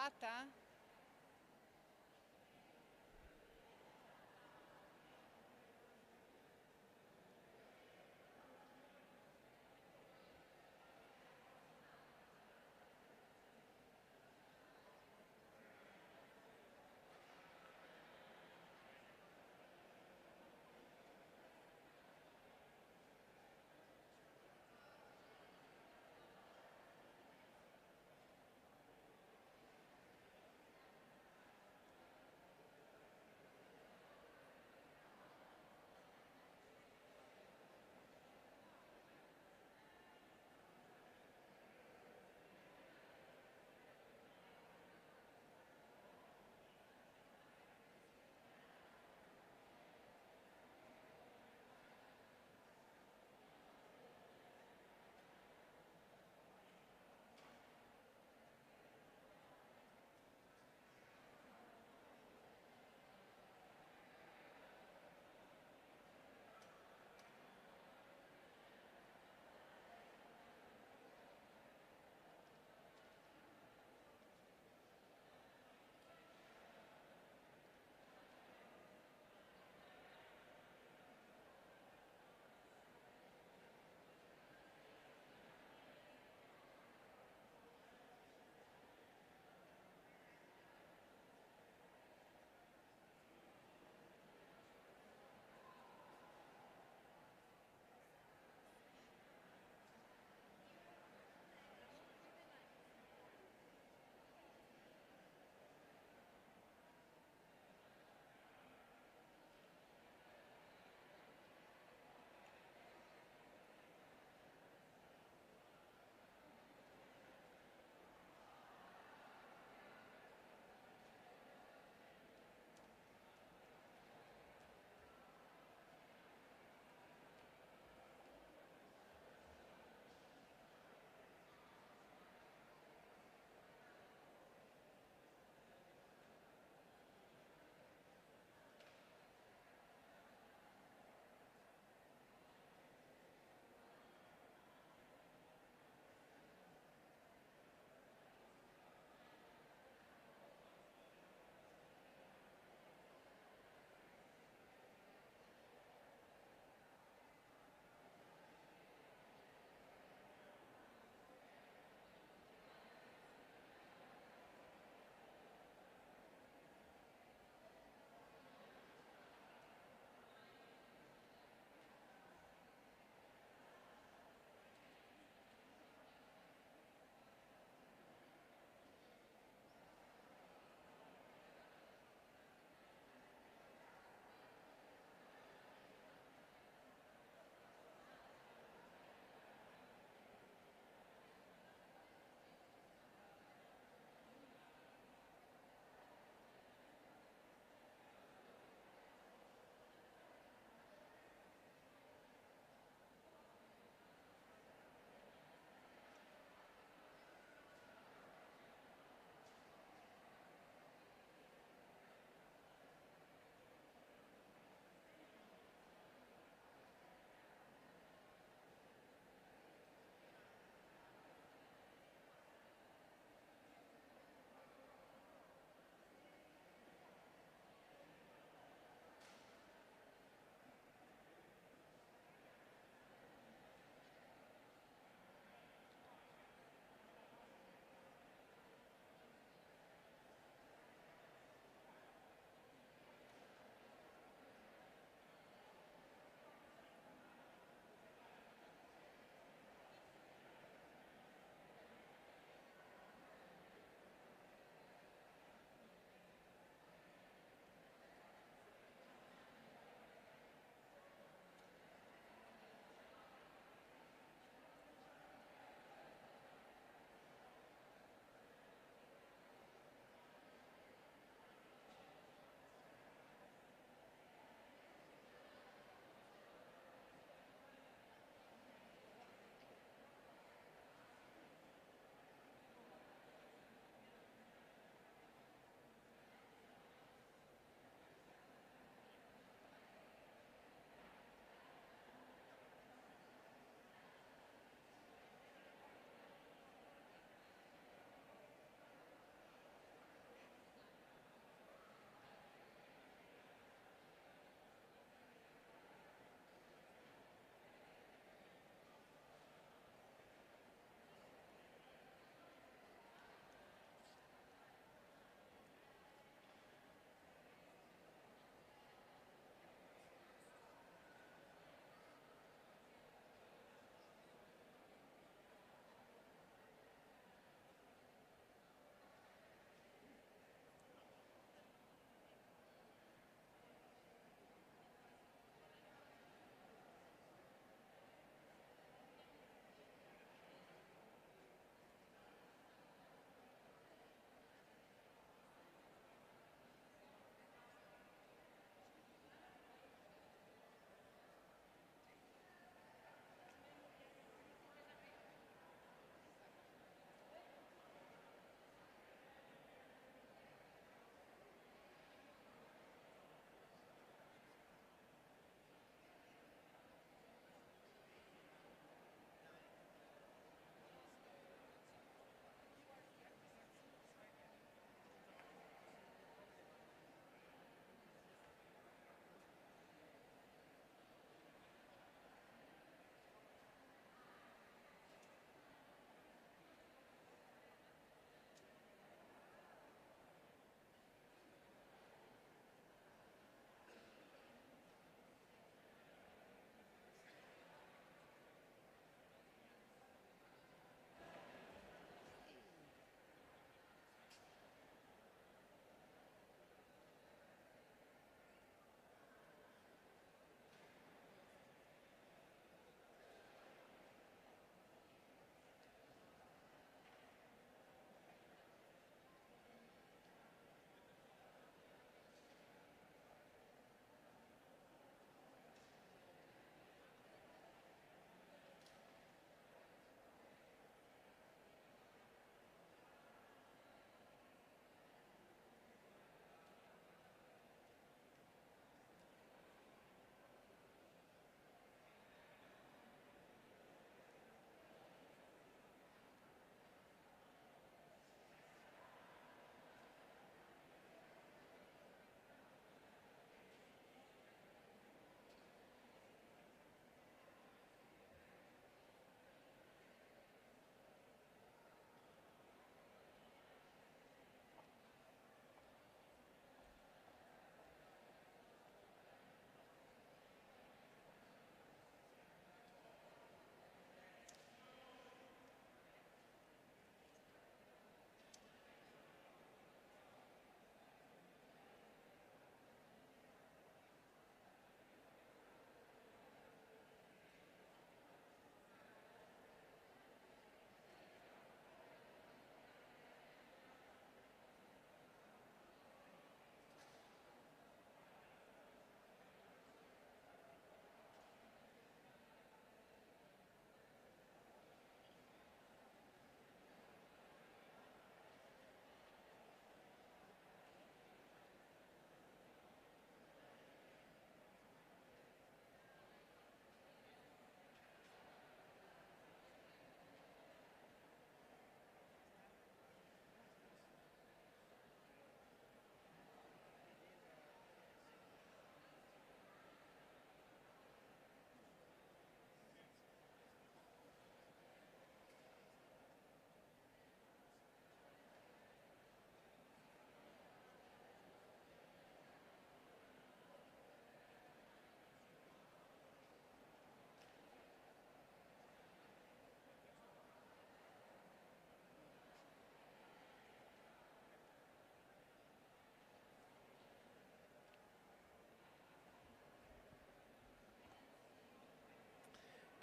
Fatta?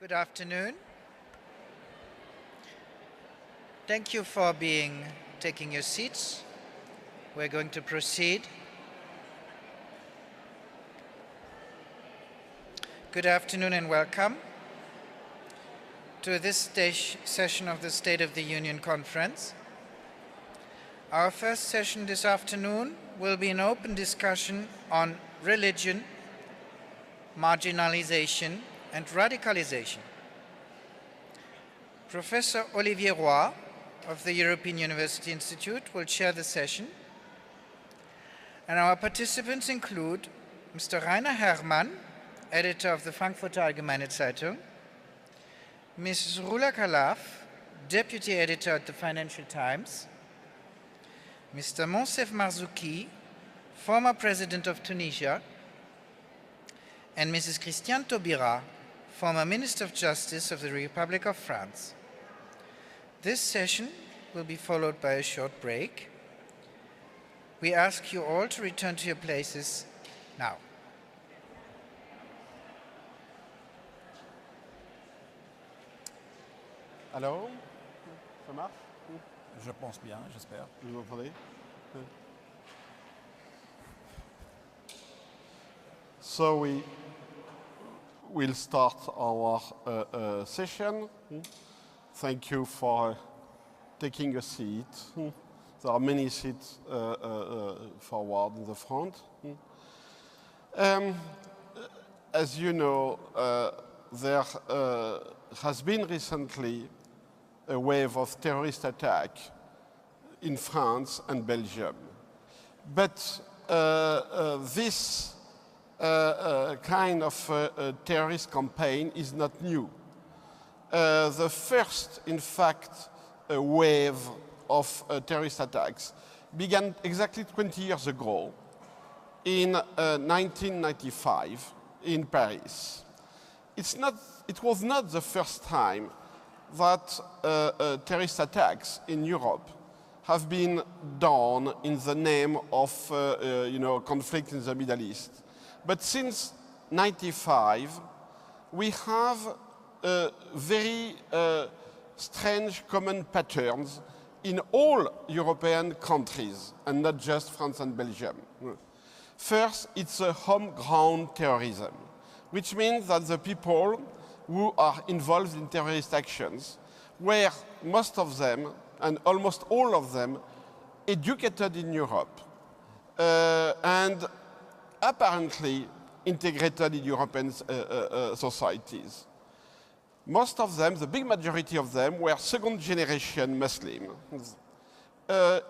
Good afternoon. Thank you for taking your seats. We're going to proceed. Good afternoon and welcome to this session of the State of the Union Conference. Our first session this afternoon will be an open discussion on religion, marginalization, and radicalization. Professor Olivier Roy of the European University Institute will chair the session, and our participants include Mr. Rainer Herrmann, editor of the Frankfurter Allgemeine Zeitung, Mrs. Rula Khalaf, deputy editor at the Financial Times, Mr. Moncef Marzouki, former president of Tunisia, and Mrs. Christiane Taubira, former Minister of Justice of the Republic of France. This session will be followed by a short break. We ask you all to return to your places now. Allô? Ça marche? Je pense bien, j'espère. Vous m'entendez? So we will start our session. Thank you for taking a seat. There are many seats forward in the front. As you know, there has been recently a wave of terrorist attack in France and Belgium. But this kind of terrorist campaign is not new. The first, in fact, wave of terrorist attacks began exactly 20 years ago in 1995 in Paris. It was not the first time that terrorist attacks in Europe have been done in the name of conflict in the Middle East. But since 1995, we have very strange common patterns in all European countries, and not just France and Belgium. First, it's a home-ground terrorism, which means that the people who are involved in terrorist actions were, most of them, and almost all of them, educated in Europe, and apparently integrated in European societies. Most of them, the big majority of them, were second-generation Muslims.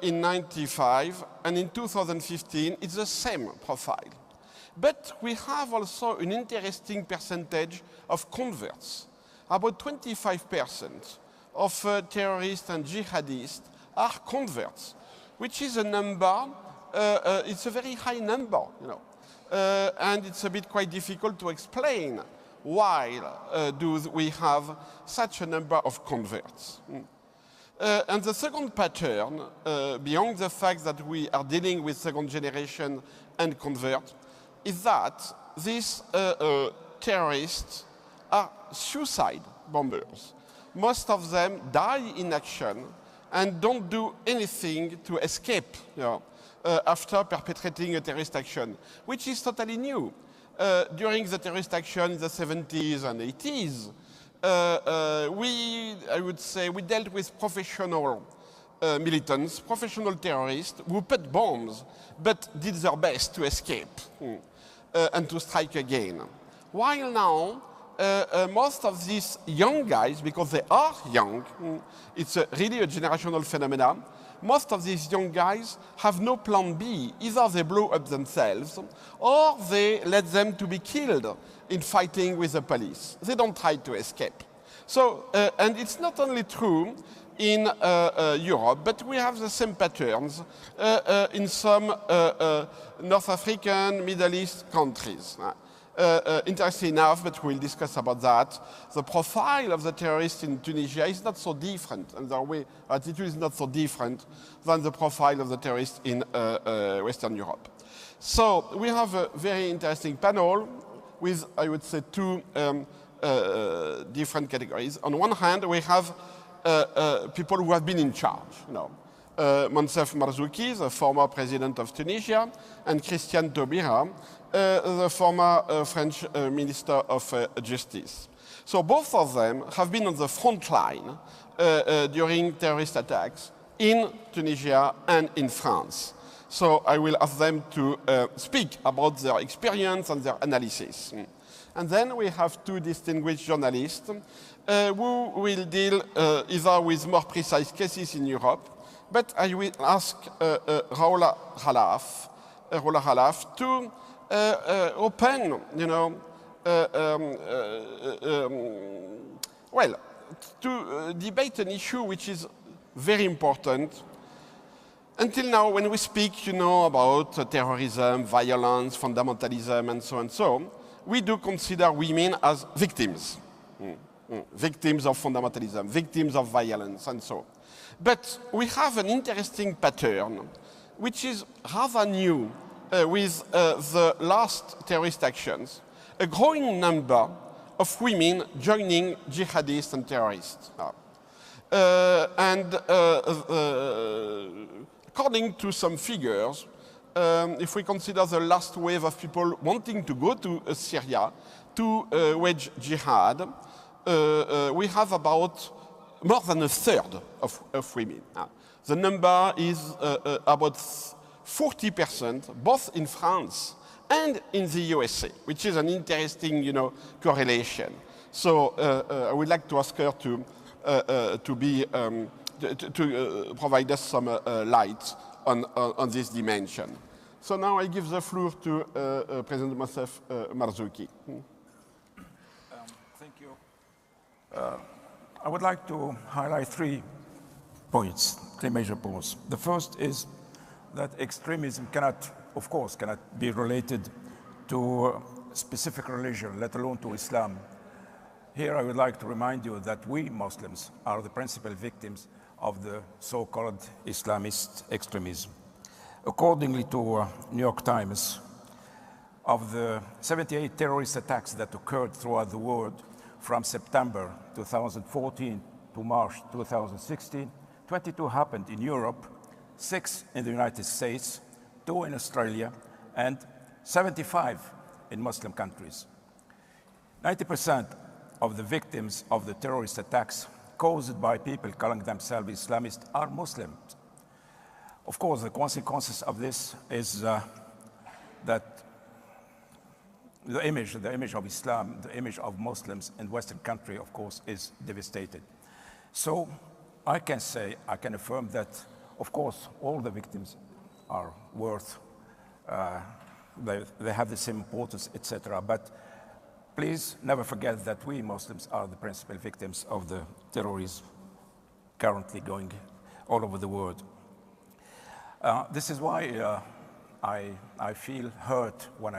In 1995 and in 2015, it's the same profile. But we have also an interesting percentage of converts. About 25% of terrorists and jihadists are converts, which is a number, it's a very high number, and it's a bit quite difficult to explain why do we have such a number of converts. And the second pattern, beyond the fact that we are dealing with second generation and convert, is that these terrorists are suicide bombers. Most of them die in action and don't do anything to escape after perpetrating a terrorist action, which is totally new. During the terrorist action in the 70s and 80s, I would say, we dealt with professional militants, professional terrorists who put bombs, but did their best to escape and to strike again. While now, most of these young guys, because they are young, it's really a generational phenomenon, most of these young guys have no plan B. Either they blow up themselves or they let them to be killed in fighting with the police. They don't try to escape. So, and it's not only true in Europe, but we have the same patterns in some North African, Middle East countries. Interesting enough, but we'll discuss about that. The profile of the terrorists in Tunisia is not so different, and their attitude is not so different than the profile of the terrorists in Western Europe. So we have a very interesting panel with, I would say, two different categories. On one hand, we have people who have been in charge. Moncef Marzouki, the former president of Tunisia, and Christiane Taubira, the former French Minister of Justice. So both of them have been on the front line during terrorist attacks in Tunisia and in France. So I will ask them to speak about their experience and their analysis. And then we have two distinguished journalists who will deal either with more precise cases in Europe, but I will ask Raoula Khalaf to open, to debate an issue which is very important. Until now, when we speak, about terrorism, violence, fundamentalism, and so, we do consider women as victims. Victims of fundamentalism, victims of violence, and so. But we have an interesting pattern, which is rather new with the last terrorist actions. A growing number of women joining jihadists and terrorists. According to some figures, if we consider the last wave of people wanting to go to Syria to wage jihad, we have about more than a third of women. The number is about 40%, both in France and in the USA, which is an interesting, correlation. So I would like to ask her to provide us some light on this dimension. So now I give the floor to President Moncef Marzouki. Thank you. I would like to highlight 3 points, 3 major points. The first is that extremism cannot be related to a specific religion, let alone to Islam. Here I would like to remind you that we Muslims are the principal victims of the so-called Islamist extremism. Accordingly to New York Times, of the 78 terrorist attacks that occurred throughout the world from September 2014 to March 2016, 22 happened in Europe, 6 in the United States, 2 in Australia, and 75 in Muslim countries. 90% of the victims of the terrorist attacks caused by people calling themselves Islamists are Muslims. Of course, the consequences of this is that the image of Islam, the image of Muslims in Western country, of course, is devastated. So I can affirm that, of course, all the victims are worth, they have the same importance, etc. But please never forget that we Muslims are the principal victims of the terrorism currently going all over the world. This is why I feel hurt when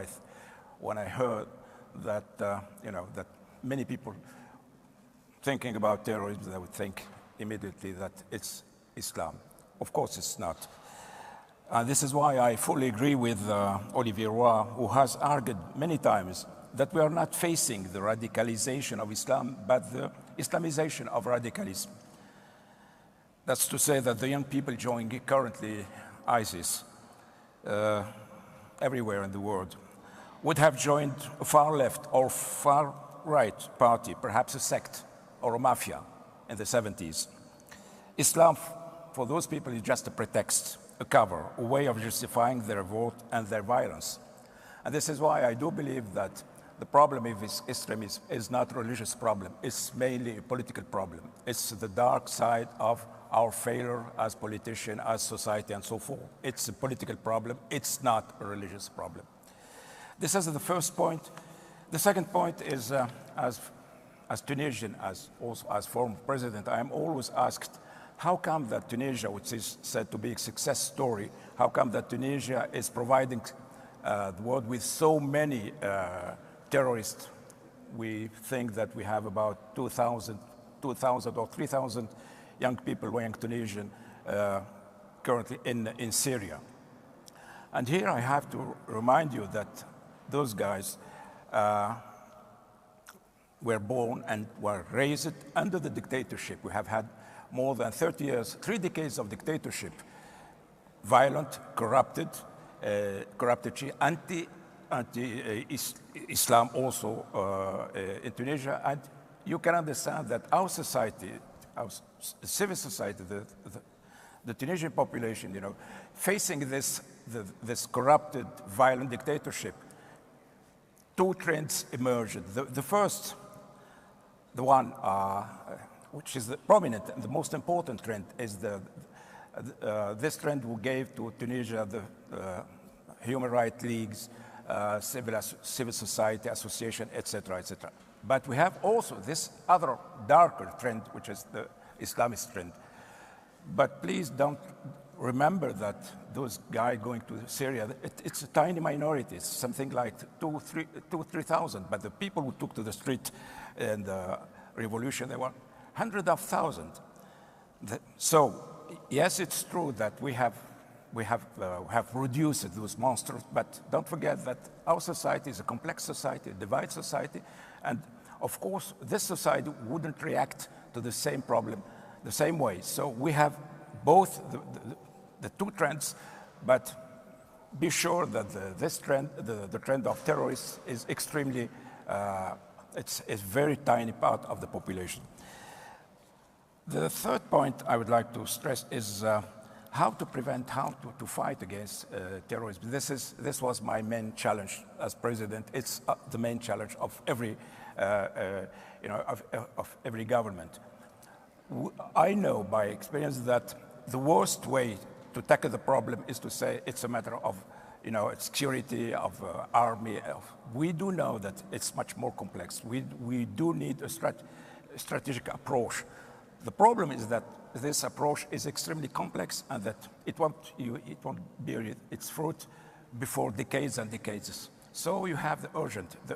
I heard that that many people thinking about terrorism, they would think immediately that it's Islam. Of course, it's not. This is why I fully agree with Olivier Roy, who has argued many times that we are not facing the radicalization of Islam, but the Islamization of radicalism. That's to say that the young people joining currently ISIS everywhere in the world would have joined a far left or far right party, perhaps a sect or a mafia in the 70s. Islam, for those people, is just a pretext, a cover, a way of justifying their revolt and their violence. And this is why I do believe that the problem with extremism is not a religious problem. It's mainly a political problem. It's the dark side of our failure as politicians, as society, and so forth. It's a political problem. It's not a religious problem. This is the first point. The second point is, as Tunisian, also as former president, I am always asked, how come that Tunisia, which is said to be a success story, how come that Tunisia is providing the world with so many terrorists? We think that we have about 2,000 or 3,000 young people, young Tunisian, currently in Syria. And here I have to remind you that those guys were born and were raised under the dictatorship. We have had more than 30 years, 3 decades of dictatorship, violent, corrupted, anti-Islam also in Tunisia. And you can understand that our society, our civil society, the Tunisian population, you know, facing this corrupted, violent dictatorship, 2 trends emerged. The first, the one which is the prominent and the most important trend, is this trend who gave to Tunisia the human rights leagues, civil society association, etc., etc. But we have also this other darker trend, which is the Islamist trend. But please don't remember that those guys going to Syria, it's a tiny minority. It's something like 3,000. But the people who took to the street in the revolution, they were hundreds of thousands. So yes, it's true that we have reduced those monsters, but don't forget that our society is a complex society, a divided society, and of course, this society wouldn't react to the same problem the same way. So we have both the 2 trends, but be sure that this trend, the trend of terrorists, is extremely, it's a very tiny part of the population. The third point I would like to stress is how to prevent, how to fight against terrorism. This was my main challenge as president. It's the main challenge of every, of every government. I know by experience that the worst way to tackle the problem is to say it's a matter of, security, of army. We do know that it's much more complex. We do need a strategic approach. The problem is that this approach is extremely complex and that it won't bear its fruit before decades and decades. So you have the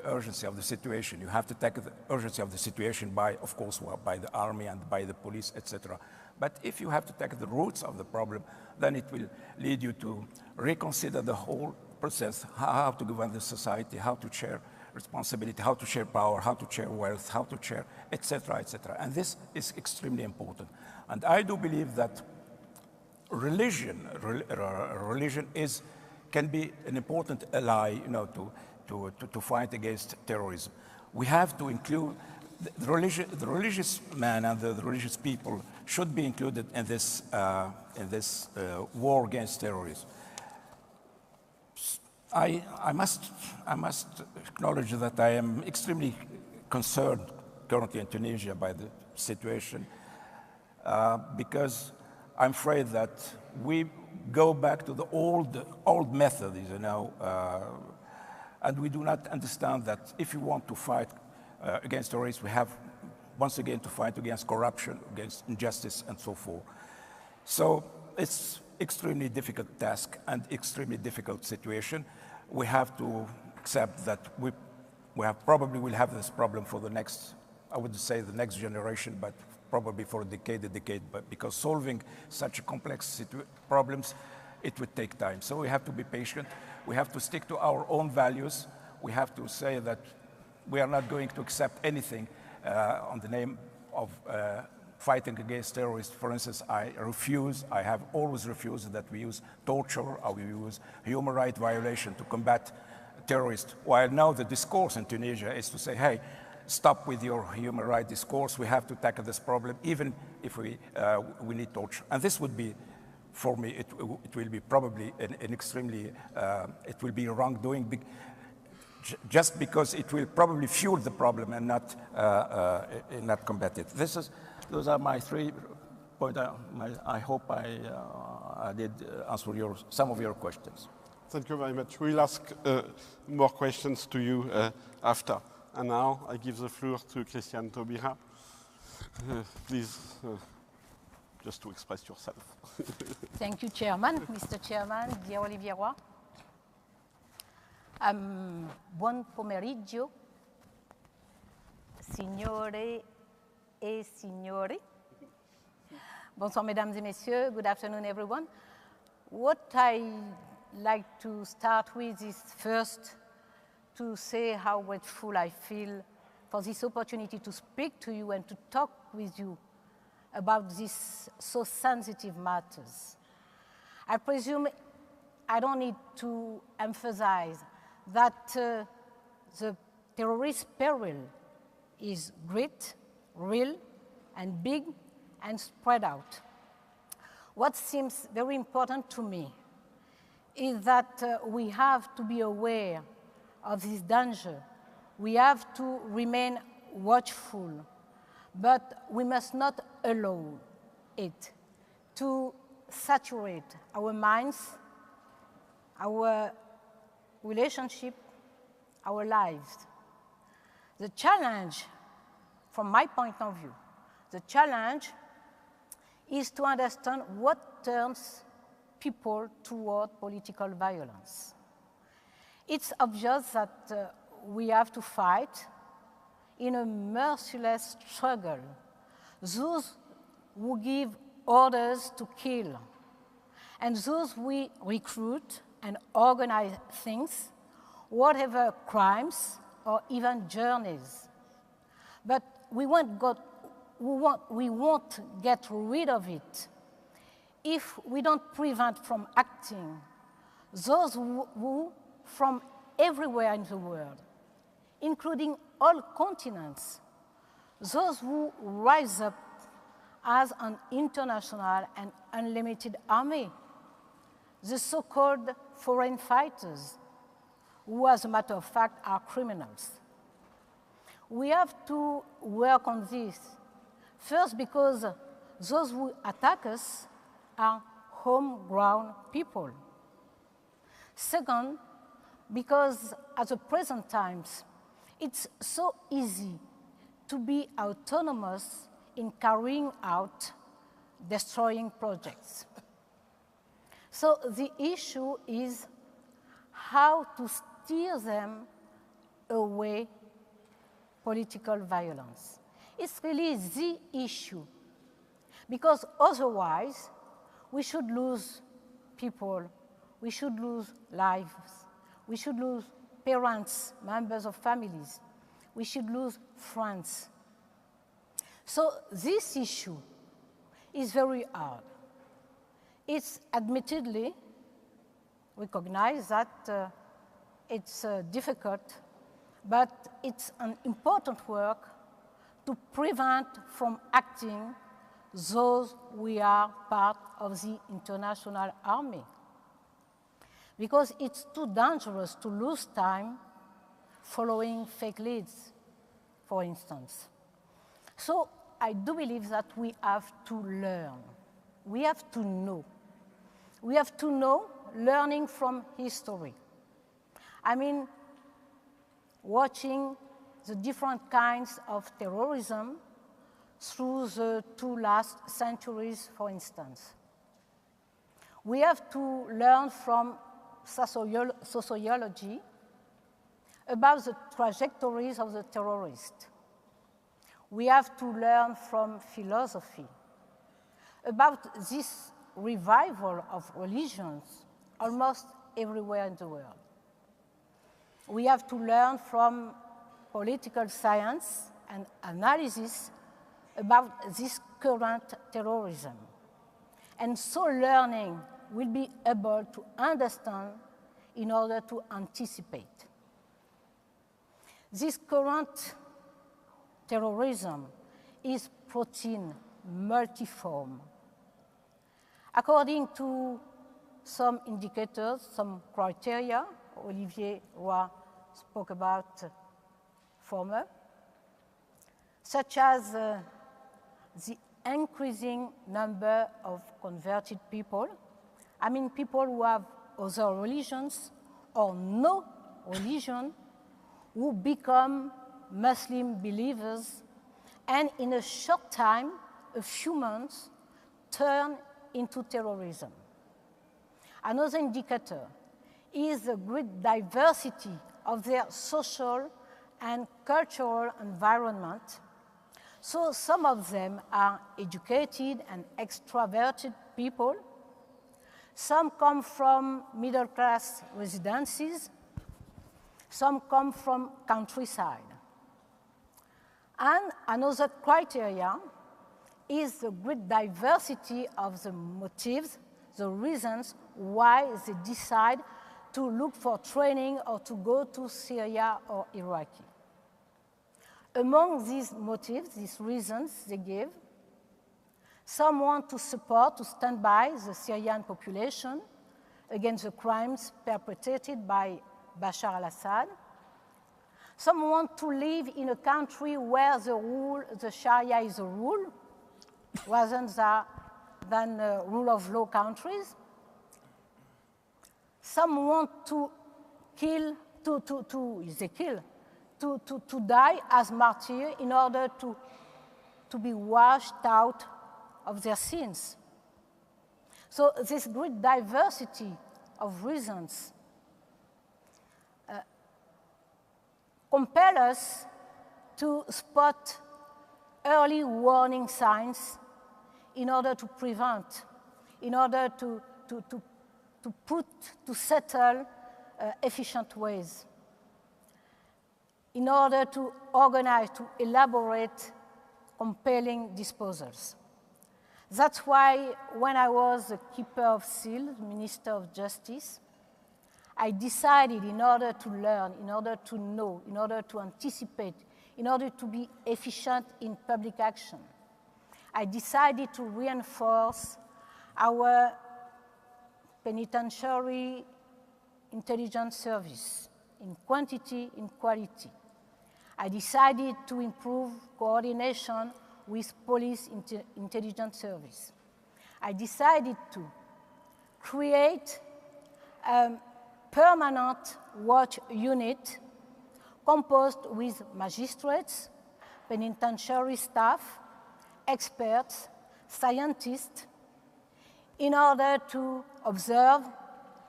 urgency of the situation. You have to tackle the urgency of the situation by, of course, by the army and by the police, etc. But if you have to tackle the roots of the problem, then it will lead you to reconsider the whole process, how to govern the society, how to share responsibility, how to share power, how to share wealth, how to share, etc., etc. And this is extremely important. And I do believe that religion can be an important ally, to fight against terrorism. We have to include the religious man and the religious people should be included in this war against terrorism. I must acknowledge that I am extremely concerned currently in Tunisia by the situation because I'm afraid that we go back to the old methods, and we do not understand that if you want to fight against terrorism, we have once again to fight against corruption, against injustice, and so forth. So it's extremely difficult task and extremely difficult situation. We have to accept that we probably will have this problem for the next, I wouldn't say the next generation, but probably for a decade, but because solving such complex problems, it would take time. So we have to be patient. We have to stick to our own values. We have to say that we are not going to accept anything on the name of fighting against terrorists. For instance, I have always refused that we use torture or we use human rights violation to combat terrorists. While now the discourse in Tunisia is to say, hey, stop with your human rights discourse. We have to tackle this problem, even if we need torture. And this would be, for me, it will be probably an extremely, it will be wrongdoing, just because it will probably fuel the problem and not combat it. Those are my 3 points. I hope I did answer some of your questions. Thank you very much. We'll ask more questions to you after. And now I give the floor to Christiane Taubira. Please, just to express yourself. Thank you, Chairman, Mr. Chairman, dear Olivier Roy. Buon pomeriggio, signore e signori. Bonsoir, mesdames et messieurs. Good afternoon, everyone. What I like to start with is first to say how grateful I feel for this opportunity to speak to you and to talk with you about these so sensitive matters. I presume I don't need to emphasize that the terrorist peril is great, real, and big, and spread out. What seems very important to me is that we have to be aware of this danger. We have to remain watchful, but we must not allow it to saturate our minds, our relationship, our lives. The challenge, from my point of view, the challenge is to understand what turns people toward political violence. It's obvious that we have to fight in a merciless struggle those who give orders to kill and those who recruit and organize things, whatever crimes or even journeys. But we won't get rid of it if we don't prevent from acting those who from everywhere in the world, including all continents, those who rise up as an international and unlimited army, the so-called foreign fighters, who, as a matter of fact, are criminals. We have to work on this, first because those who attack us are homegrown people. Second, because at the present times, it's so easy to be autonomous in carrying out destroying projects. So the issue is how to steer them away political violence. It's really the issue, because otherwise we should lose people, we should lose lives, we should lose parents, members of families, we should lose friends. So this issue is very hard. It's admittedly recognized that it's difficult, but it's an important work to prevent from acting those who are part of the international army. Because it's too dangerous to lose time following fake leads, for instance. So I do believe that we have to learn. We have to know. We have to know, learning from history. I mean, watching the different kinds of terrorism through the 2 last centuries, for instance. We have to learn from sociology about the trajectories of the terrorist. We have to learn from philosophy about this revival of religions almost everywhere in the world. We have to learn from political science and analysis about this current terrorism. And so learning will be able to understand in order to anticipate. This current terrorism is protein multiform. According to some indicators, some criteria, Olivier Roy spoke about former, such as the increasing number of converted people. I mean, people who have other religions or no religion who become Muslim believers and in a short time, a few months, turn into terrorism. Another indicator is the great diversity of their social and cultural environment. So some of them are educated and extroverted people. Some come from middle-class residences. Some come from countryside. And another criteria is the great diversity of the motives, the reasons why they decide to look for training or to go to Syria or Iraq. Among these motives, these reasons they give, some want to support, to stand by the Syrian population against the crimes perpetrated by Bashar al-Assad. Some want to live in a country where the Sharia is a rule, rather than rule of law countries. Some want to kill, to die as martyrs in order to be washed out of their sins. So this great diversity of reasons compel us to spot early warning signs in order to prevent, in order to settle efficient ways, in order to organize, to elaborate compelling disposals. That's why when I was the keeper of seal, Minister of Justice, I decided in order to learn, in order to know, in order to anticipate, in order to be efficient in public action, I decided to reinforce our penitentiary intelligence service in quantity, in quality. I decided to improve coordination with police intelligence service. I decided to create a permanent watch unit composed with magistrates, penitentiary staff, experts, scientists, in order to observe,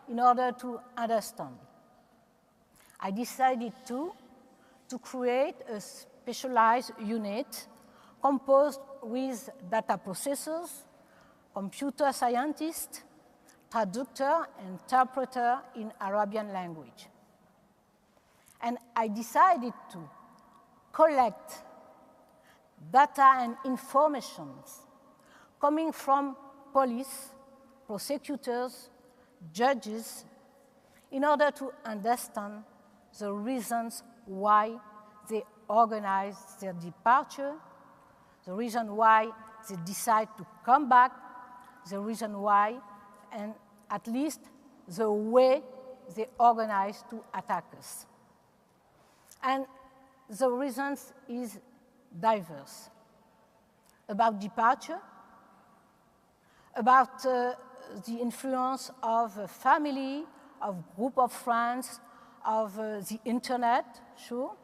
in order to understand. I decided to create a specialized unit composed with data processors, computer scientists, traductor, and interpreter in Arabian language. And I decided to collect data and informations coming from police, prosecutors, judges, in order to understand the reasons why they organize their departure, the reason why they decide to come back, the reason why, and at least the way they organize to attack us. And the reasons is diverse. About departure, about the influence of a family, of group of friends, of the internet, sure.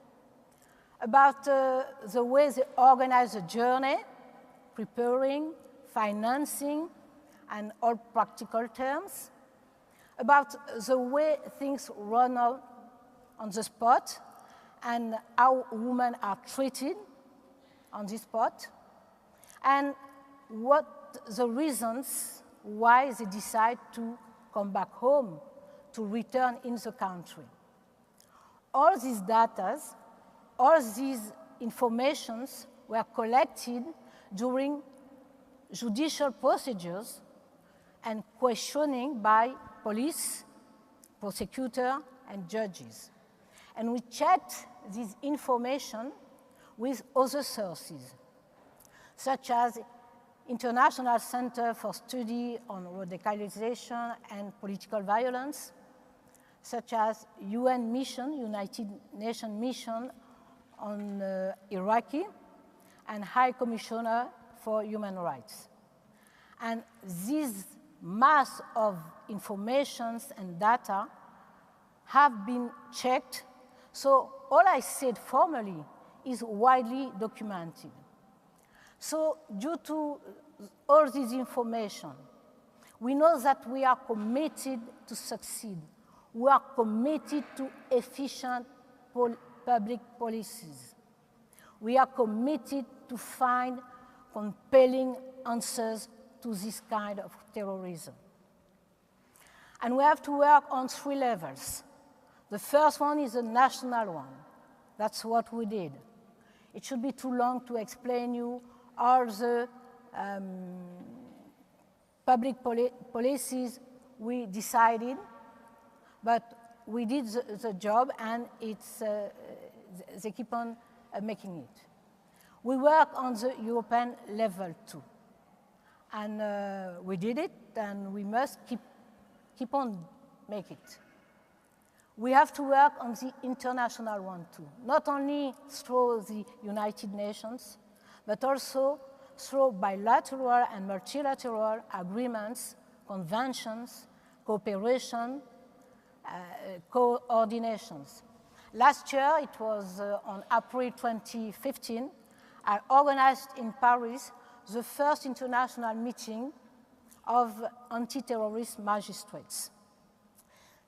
About the way they organize the journey, preparing, financing, and all practical terms. About the way things run out on the spot and how women are treated on the spot. And what the reasons why they decide to come back home, to return in the country. All these data, all these informations were collected during judicial procedures and questioning by police, prosecutor, and judges. And we checked this information with other sources, such as International Center for Study on Radicalization and Political Violence, such as UN mission, United Nations mission on Iraqi, and High Commissioner for Human Rights. And this mass of informations and data have been checked, so all I said formally is widely documented. So due to all this information, we know that we are committed to succeed. We are committed to efficient public policies. We are committed to find compelling answers to this kind of terrorism. And we have to work on 3 levels. The first one is a national one. That's what we did. It should be too long to explain you all the public policies we decided, but we did the job, and they keep on making it. We work on the European level too, and we did it, and we must keep on make it. We have to work on the international one too, not only through the United Nations, but also through bilateral and multilateral agreements, conventions, cooperation, coordinations. Last year, it was on April 2015, I organized in Paris the first international meeting of anti-terrorist magistrates.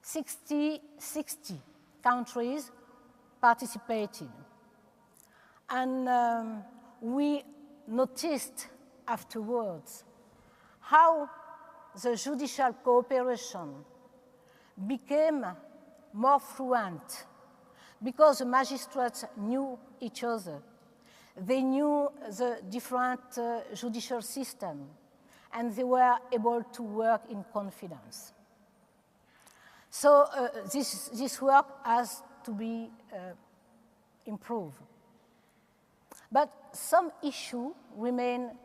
60 countries participated. And we noticed afterwards how the judicial cooperation became more fluent because the magistrates knew each other. They knew the different judicial system, and they were able to work in confidence. So this work has to be improved. But some issues remain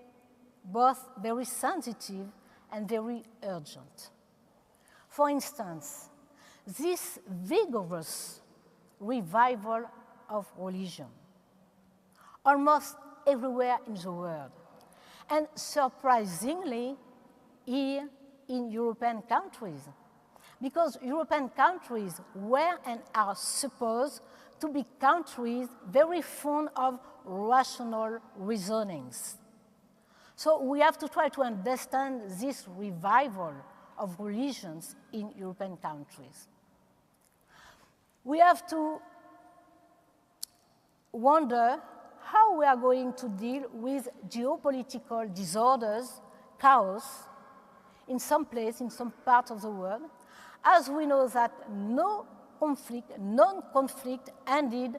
both very sensitive and very urgent. For instance, this vigorous revival of religion, almost everywhere in the world, and surprisingly here in European countries, because European countries were and are supposed to be countries very fond of rational reasonings. So we have to try to understand this revival of religions in European countries. We have to wonder how we are going to deal with geopolitical disorders, chaos, in some place, in some part of the world, as we know that non-conflict ended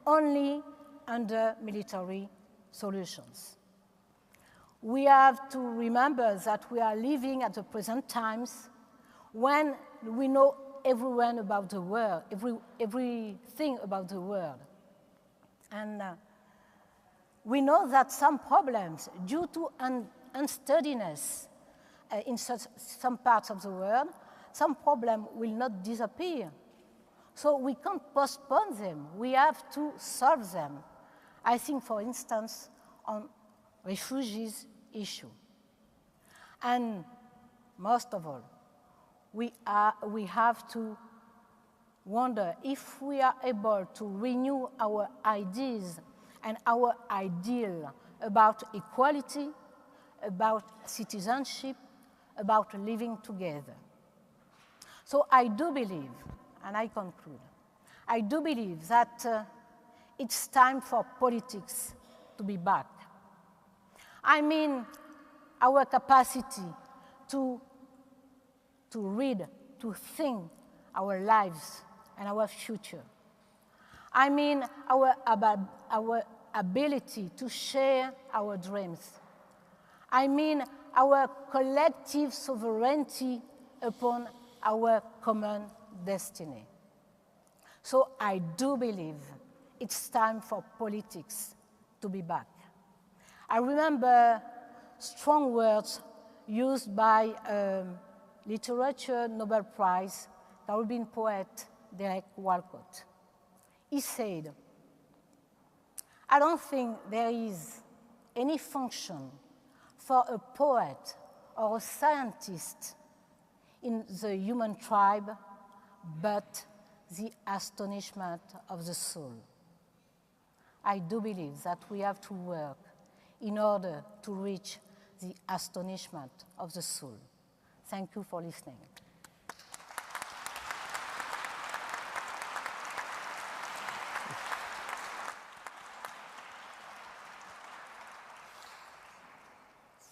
only under military solutions. We have to remember that we are living at the present times when we know everyone about the world, everything about the world. And we know that some problems due to unsteadiness in some parts of the world, some problems will not disappear. So we can't postpone them. We have to solve them. I think, for instance, on refugees issue. And most of all, we have to wonder if we are able to renew our ideas and our ideal about equality, about citizenship, about living together. So I do believe, and I conclude, I do believe that it's time for politics to be back. I mean, our capacity to read, to think our lives and our future. I mean, our ability to share our dreams. I mean, our collective sovereignty upon our common destiny. So I do believe it's time for politics to be back. I remember strong words used by Literature Nobel Prize Caribbean poet Derek Walcott. He said, "I don't think there is any function for a poet or a scientist in the human tribe but the astonishment of the soul." I do believe that we have to work in order to reach the astonishment of the soul. Thank you for listening.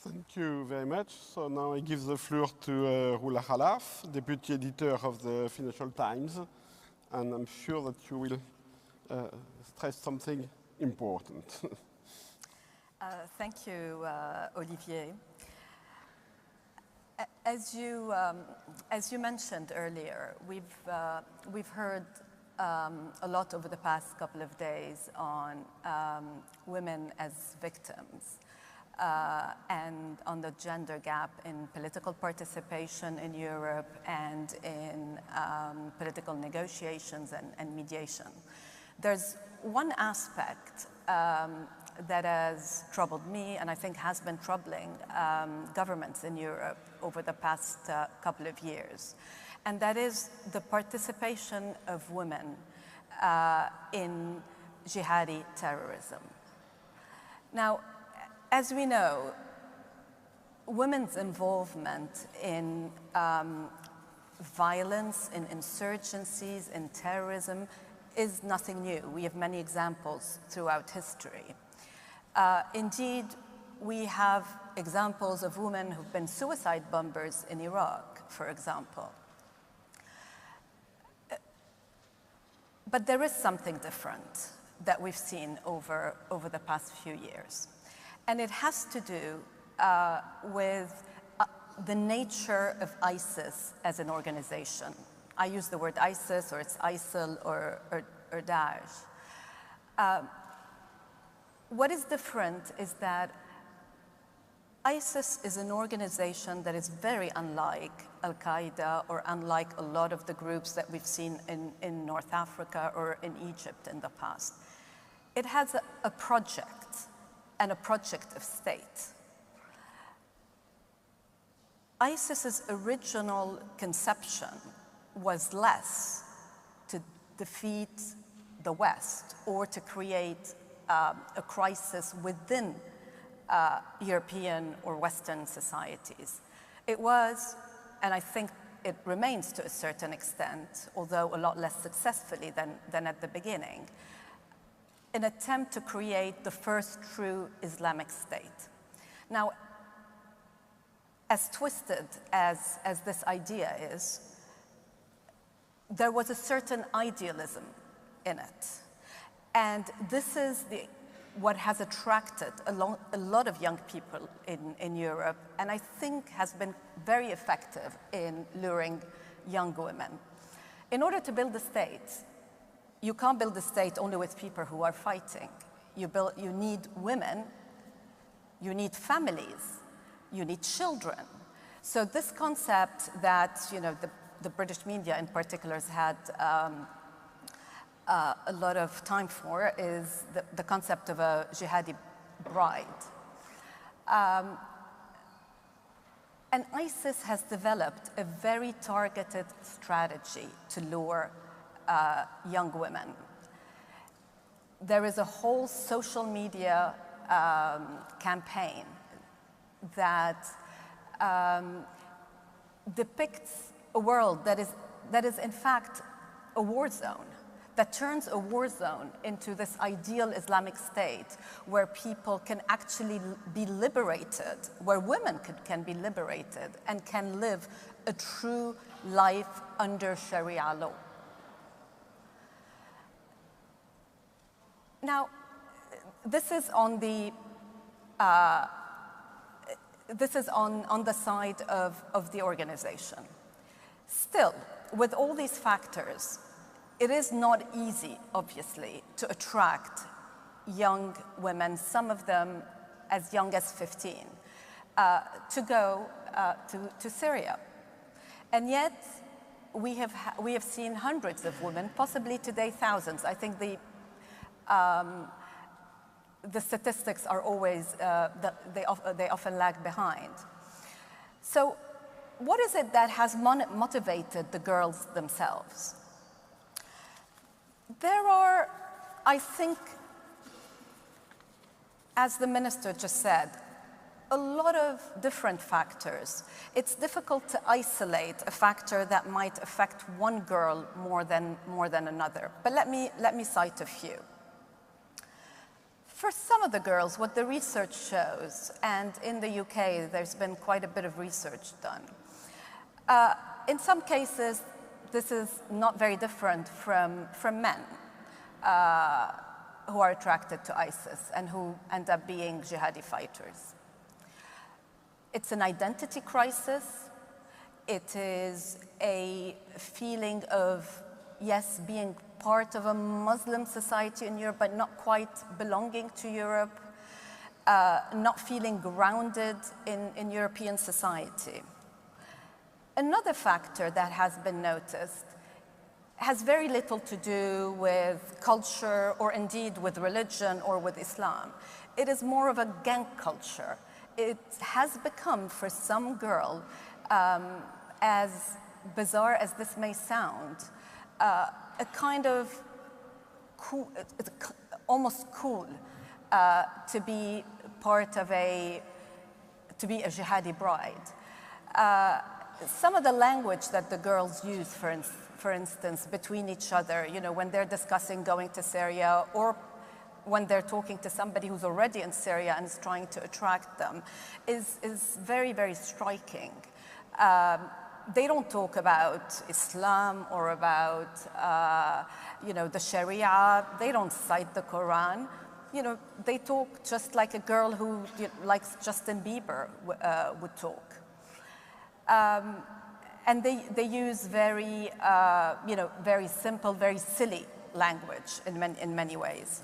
Thank you very much. So now I give the floor to Roula Khalaf, Deputy Editor of the Financial Times. And I'm sure that you will stress something important. Thank you, Olivier. As you mentioned earlier, we've heard a lot over the past couple of days on women as victims and on the gender gap in political participation in Europe and in political negotiations and mediation. There's one aspect that has troubled me and I think has been troubling governments in Europe over the past couple of years, and that is the participation of women in jihadi terrorism. Now, as we know, women's involvement in violence, in insurgencies, in terrorism is nothing new. We have many examples throughout history. Indeed, we have examples of women who've been suicide bombers in Iraq, for example. But there is something different that we've seen over the past few years. And it has to do with the nature of ISIS as an organization. I use the word ISIS, or it's ISIL, or Daesh. What is different is that ISIS is an organization that is very unlike Al-Qaeda or unlike a lot of the groups that we've seen in North Africa or in Egypt in the past. It has a project and a project of state. ISIS's original conception was less to defeat the West or to create a crisis within European or Western societies. It was, and I think it remains to a certain extent, although a lot less successfully than at the beginning, an attempt to create the first true Islamic state. Now, as twisted as this idea is, there was a certain idealism in it. And this is what has attracted a lot of young people in Europe, and I think has been very effective in luring young women. In order to build a state, you can't build a state only with people who are fighting. You need women, you need families, you need children. So this concept that the British media in particular has had a lot of time for is the concept of a jihadi bride. And ISIS has developed a very targeted strategy to lure young women. There is a whole social media campaign that depicts a world that is in fact a war zone, that turns a war zone into this ideal Islamic state where people can actually be liberated, where women can be liberated and can live a true life under Sharia law. Now, this is on the side of the organization. Still, with all these factors, it is not easy, obviously, to attract young women, some of them as young as 15, to go to Syria. And yet, we have seen hundreds of women, possibly today thousands. I think the statistics are always, they often lag behind. So what is it that has motivated the girls themselves? There are, I think, as the minister just said, a lot of different factors. It's difficult to isolate a factor that might affect one girl more than another. But let me cite a few. For some of the girls, what the research shows, and in the UK there's been quite a bit of research done, in some cases this is not very different from men. who are attracted to ISIS and who end up being jihadi fighters. It's an identity crisis. It is a feeling of, yes, being part of a Muslim society in Europe, but not quite belonging to Europe, not feeling grounded in European society. Another factor that has been noticed has very little to do with culture or indeed with religion or with Islam. It is more of a gang culture. It has become, for some girl, as bizarre as this may sound, a kind of cool, almost cool to be part of to be a jihadi bride. Some of the language that the girls use, for instance, between each other, you know, when they're discussing going to Syria or when they're talking to somebody who's already in Syria and is trying to attract them, is very, very striking. They don't talk about Islam or about, you know, the Sharia. They don't cite the Quran. You know, they talk just like a girl who likes Justin Bieber would talk. And they use very, you know, very simple, very silly language in many ways.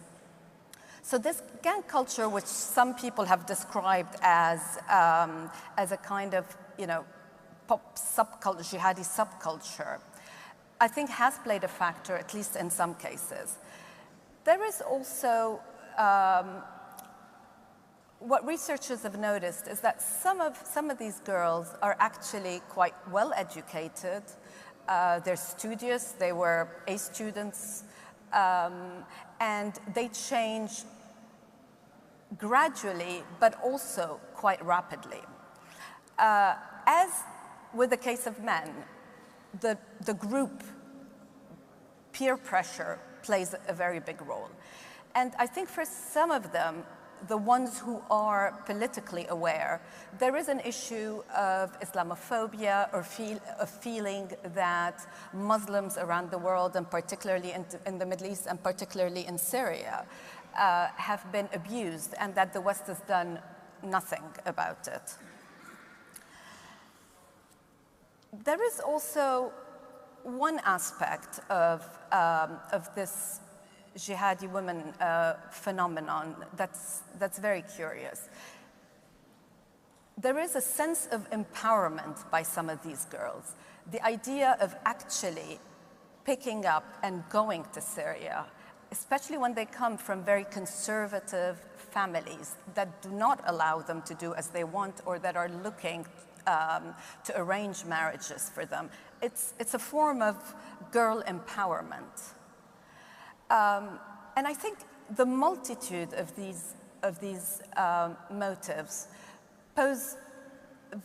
So this gang culture, which some people have described as a kind of, you know, pop subculture, jihadi subculture, I think has played a factor, at least in some cases. There is also, what researchers have noticed is that some of these girls are actually quite well educated. They're studious, they were A students, and they change gradually, but also quite rapidly. As with the case of men, the group peer pressure plays a very big role. And I think for some of them, the ones who are politically aware, there is an issue of Islamophobia or a feeling that Muslims around the world, and particularly in the Middle East and particularly in Syria, have been abused and that the West has done nothing about it. There is also one aspect of this jihadi women phenomenon that's very curious. There is a sense of empowerment by some of these girls. The idea of actually picking up and going to Syria, especially when they come from very conservative families that do not allow them to do as they want or that are looking to arrange marriages for them. It's a form of girl empowerment. And I think the multitude of these motives pose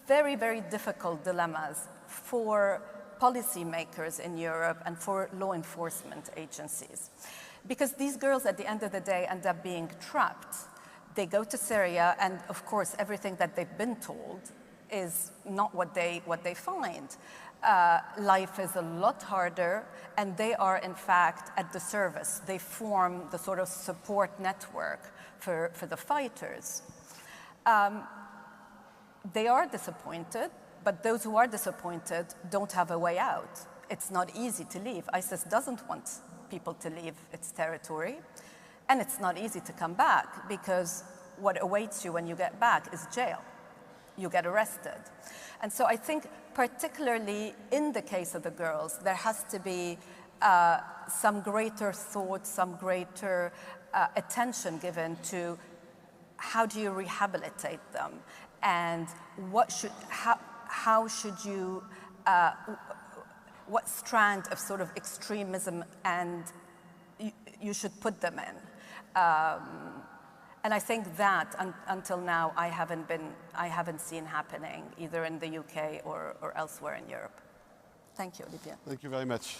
very, very difficult dilemmas for policymakers in Europe and for law enforcement agencies. Because these girls, at the end of the day, end up being trapped. They go to Syria, and of course, everything that they've been told is not what they find. Life is a lot harder, and they are, in fact, at the service. They form the sort of support network for the fighters. They are disappointed, but those who are disappointed don't have a way out. It's not easy to leave. ISIS doesn't want people to leave its territory, and it's not easy to come back, because what awaits you when you get back is jail. You get arrested. And so I think particularly in the case of the girls, there has to be some greater thought, some greater attention given to how do you rehabilitate them, and how should you, what strand of sort of extremism and you should put them in. And I think that until now I haven't seen happening either in the UK or elsewhere in Europe. Thank you, Olivia. Thank you very much.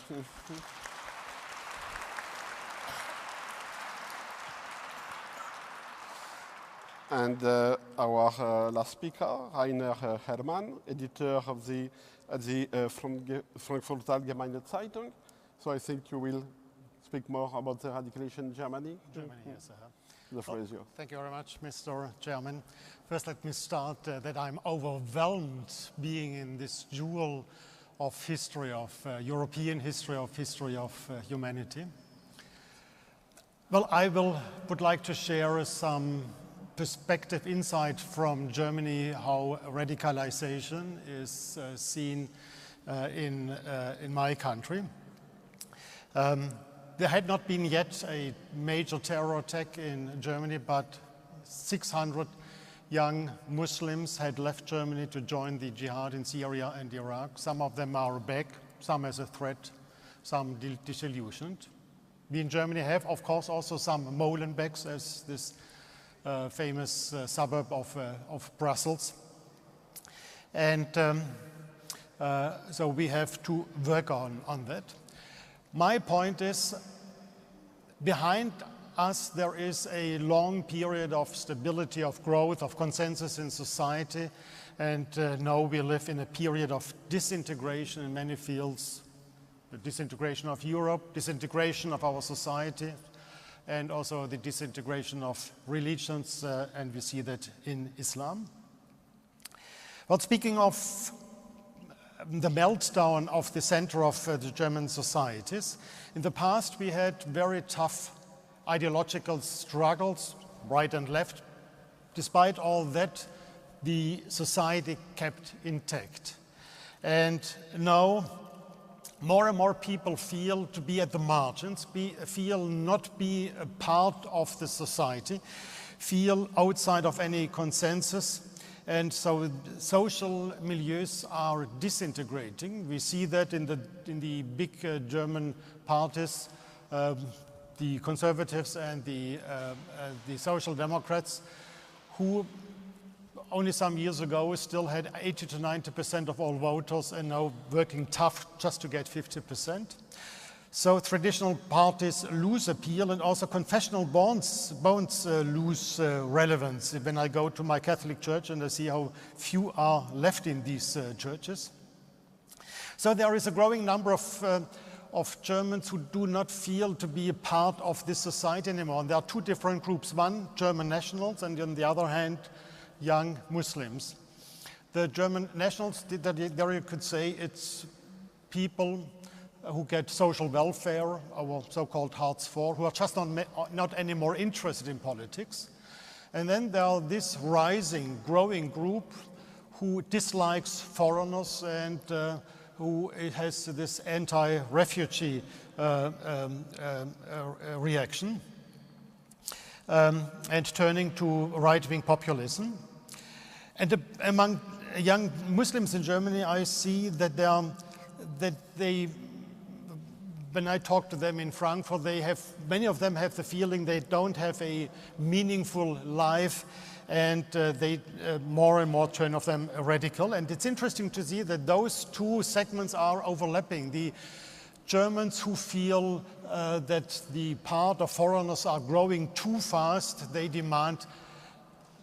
And our last speaker, Rainer Hermann, editor of at the Frankfurter Allgemeine Zeitung. So I think you will speak more about the radicalization in Germany? Germany, yes. The floor is yours. Thank you very much, Mr. Chairman. First, let me start that I'm overwhelmed being in this jewel of history, of European history of humanity. Well, I would like to share some perspective insight from Germany, how radicalization is seen in my country. There had not been yet a major terror attack in Germany, but 600 young Muslims had left Germany to join the jihad in Syria and Iraq. Some of them are back, some as a threat, some disillusioned. We in Germany have, of course, also some Molenbeeks, as this famous suburb of Brussels. And so we have to work on that. My point is, behind us there is a long period of stability, of growth, of consensus in society, and now we live in a period of disintegration in many fields, the disintegration of Europe, disintegration of our society, and also the disintegration of religions, and we see that in Islam. Well, speaking of the meltdown of the center of the German societies, in the past we had very tough ideological struggles, right and left. Despite all that, the society kept intact. And now more and more people feel to be at the margins, feel not be a part of the society, feel outside of any consensus. And so social milieus are disintegrating. We see that in the big German parties, the conservatives and the social democrats, who only some years ago still had 80 to 90% of all voters and now working tough just to get 50%. So traditional parties lose appeal, and also confessional bonds lose relevance. When I go to my Catholic church and I see how few are left in these churches. So there is a growing number of Germans who do not feel to be a part of this society anymore. And there are two different groups. One, German nationals, and on the other hand, young Muslims. The German nationals, there you could say it's people who get social welfare, our so-called Hartz IV, who are just not anymore interested in politics. And then there are this rising, growing group who dislikes foreigners and who has this anti-refugee reaction and turning to right-wing populism. And among young Muslims in Germany, I see that when I talk to them in Frankfurt, many of them have the feeling they don't have a meaningful life, and they more and more turn of them radical. And it's interesting to see that those two segments are overlapping. The Germans who feel that the part of foreigners are growing too fast, they demand,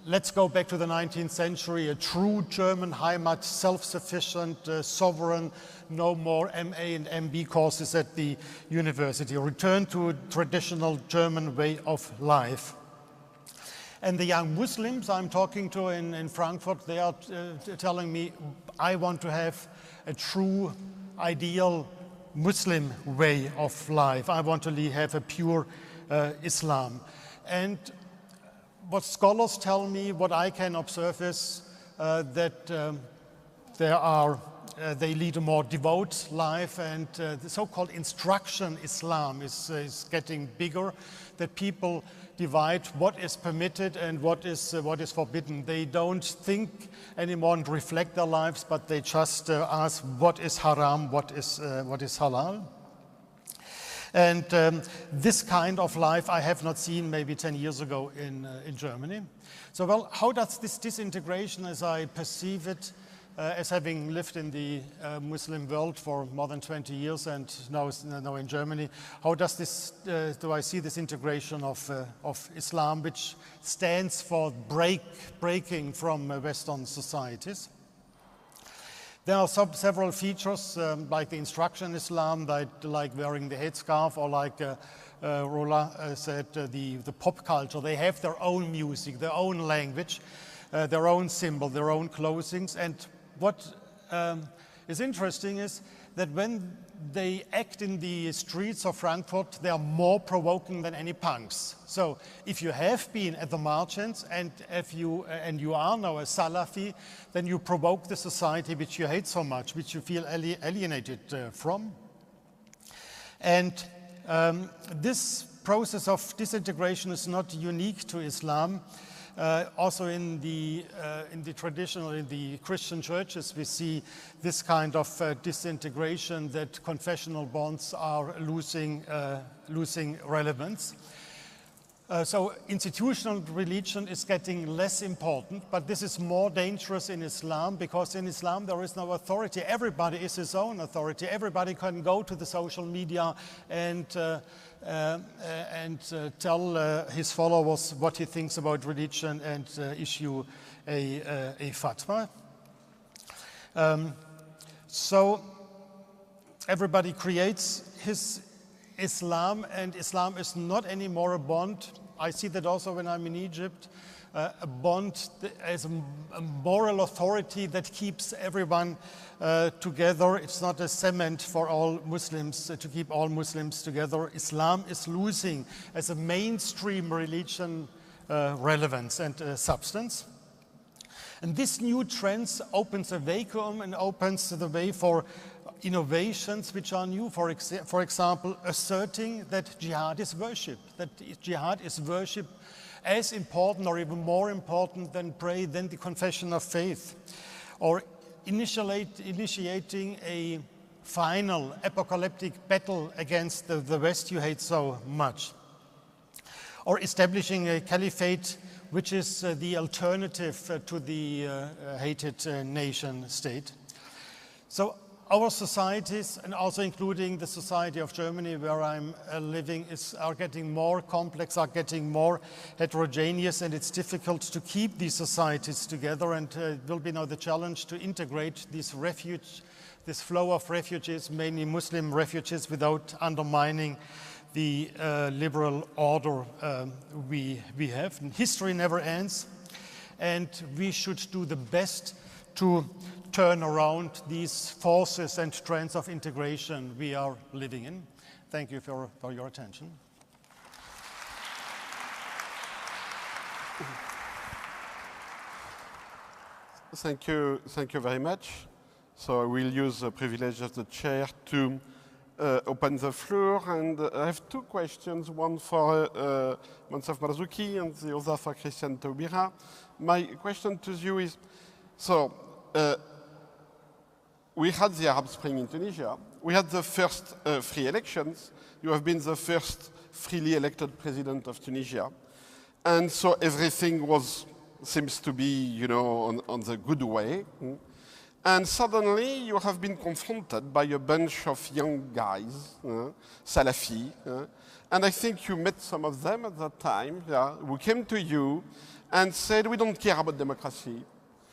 let's go back to the 19th century, a true German Heimat, self-sufficient, sovereign, no more MA and MB courses at the university, return to a traditional German way of life. And the young Muslims I'm talking to in Frankfurt, they are telling me, I want to have a true, ideal Muslim way of life. I want to have a pure Islam. And what scholars tell me, what I can observe is that they lead a more devout life, and the so-called instruction Islam is getting bigger, that people divide what is permitted and what is forbidden. They don't think anymore and reflect their lives, but they just ask what is haram, what is halal. And this kind of life I have not seen maybe 10 years ago in Germany. So, well, how does this disintegration, as I perceive it, as having lived in the Muslim world for more than 20 years and now in Germany, how does this, do I see this integration of Islam, which stands for breaking from Western societies? There are several features like the instruction in Islam, like wearing the headscarf, or like Rola said, the pop culture. They have their own music, their own language, their own symbol, their own clothings. And what is interesting is that when they act in the streets of Frankfurt, they are more provoking than any punks. So if you have been at the margins and you are now a Salafi, then you provoke the society which you hate so much, which you feel alienated from. And this process of disintegration is not unique to Islam. Also in the Christian churches, we see this kind of disintegration, that confessional bonds are losing relevance. So institutional religion is getting less important, but this is more dangerous in Islam, because in Islam there is no authority. Everybody is his own authority. Everybody can go to the social media and tell his followers what he thinks about religion and issue a fatwa. So everybody creates his Islam, and Islam is not anymore a bond. I see that also when I'm in Egypt, a bond as a moral authority that keeps everyone together. It's not a cement for all Muslims to keep all Muslims together. Islam is losing as a mainstream religion relevance and substance. And this new trend opens a vacuum and opens the way for innovations which are new. For example, asserting that jihad is worship, that jihad is worship as important or even more important than prayer, than the confession of faith, or initiating a final apocalyptic battle against the West you hate so much, or establishing a caliphate which is the alternative to the hated nation state. So our societies, and also including the society of Germany where I'm living, are getting more complex, are getting more heterogeneous, and it's difficult to keep these societies together. And it will be now the challenge to integrate this flow of refugees, mainly Muslim refugees, without undermining the liberal order we have. And history never ends, and we should do the best to turn around these forces and trends of integration we are living in. Thank you for your attention. Thank you very much. So I will use the privilege of the chair to open the floor, and I have two questions, one for Moncef Marzouki and the other for Christian Taubira. My question to you is, so we had the Arab Spring in Tunisia. We had the first free elections. You have been the first freely elected president of Tunisia. And so everything seems to be, on the good way. And suddenly you have been confronted by a bunch of young guys, Salafi, and I think you met some of them at that time, who came to you and said, we don't care about democracy.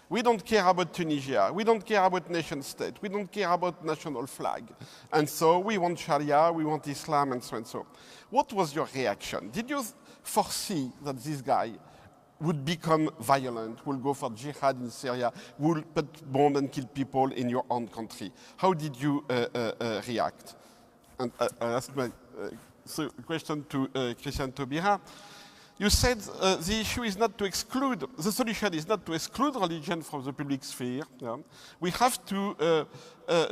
We don't care about Tunisia. We don't care about nation state. We don't care about national flag. And so we want Sharia, we want Islam, and so and so. What was your reaction? Did you foresee that this guy would become violent, will go for jihad in Syria, will put bomb and kill people in your own country? How did you react? And I asked my question to Christian Taubira. You said the issue is not to exclude, the solution is not to exclude religion from the public sphere. We have to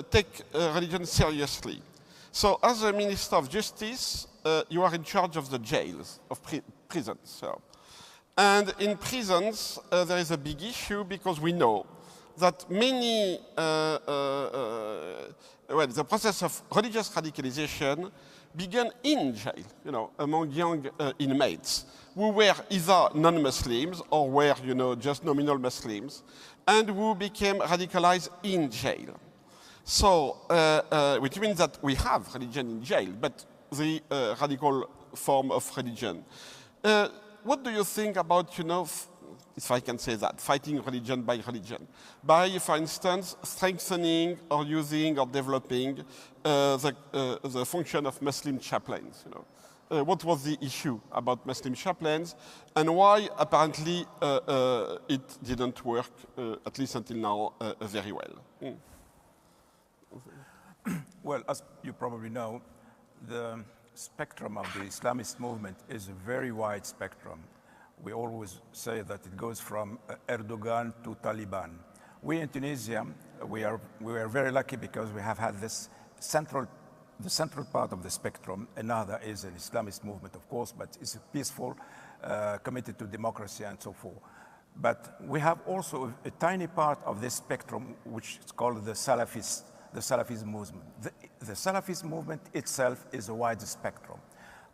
take religion seriously. So as a Minister of Justice, you are in charge of the jails, of prisons. So. And in prisons, there is a big issue because we know that many, the process of religious radicalization began in jail, among young inmates who were either non-Muslims or were, just nominal Muslims, and who became radicalized in jail. So, which means that we have religion in jail, but the radical form of religion. What do you think about, if I can say that, fighting religion by religion, by, for instance, strengthening or using or developing the function of Muslim chaplains. You know. What was the issue about Muslim chaplains, and why apparently it didn't work, at least until now, very well? Mm. Well, as you probably know, the spectrum of the Islamist movement is a very wide spectrum. We always say that it goes from Erdogan to Taliban. We in Tunisia, we are very lucky because we have had this the central part of the spectrum. Another is an Islamist movement, of course, but it's peaceful, committed to democracy and so forth. But we have also a tiny part of this spectrum, which is called the Salafist movement. The Salafist movement itself is a wide spectrum.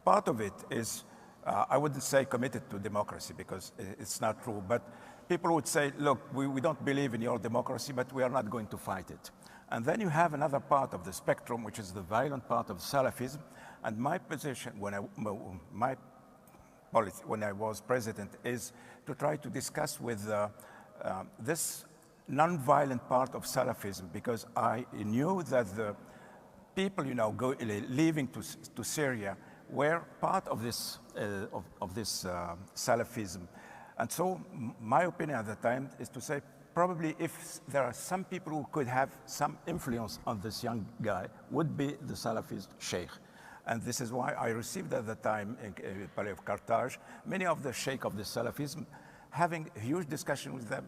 Part of it is, I wouldn't say committed to democracy because it's not true, but people would say, look, we don't believe in your democracy, but we are not going to fight it. And then you have another part of the spectrum, which is the violent part of Salafism. And my position, when I was president, is to try to discuss with this non-violent part of Salafism, because I knew that the people, you know, leaving to Syria were part of this Salafism. And so my opinion at the time is to say, probably if there are some people who could have some influence on this young guy, would be the Salafist sheikh. And this is why I received at the time in Palais of Carthage many of the sheikh of the Salafism, having a huge discussion with them,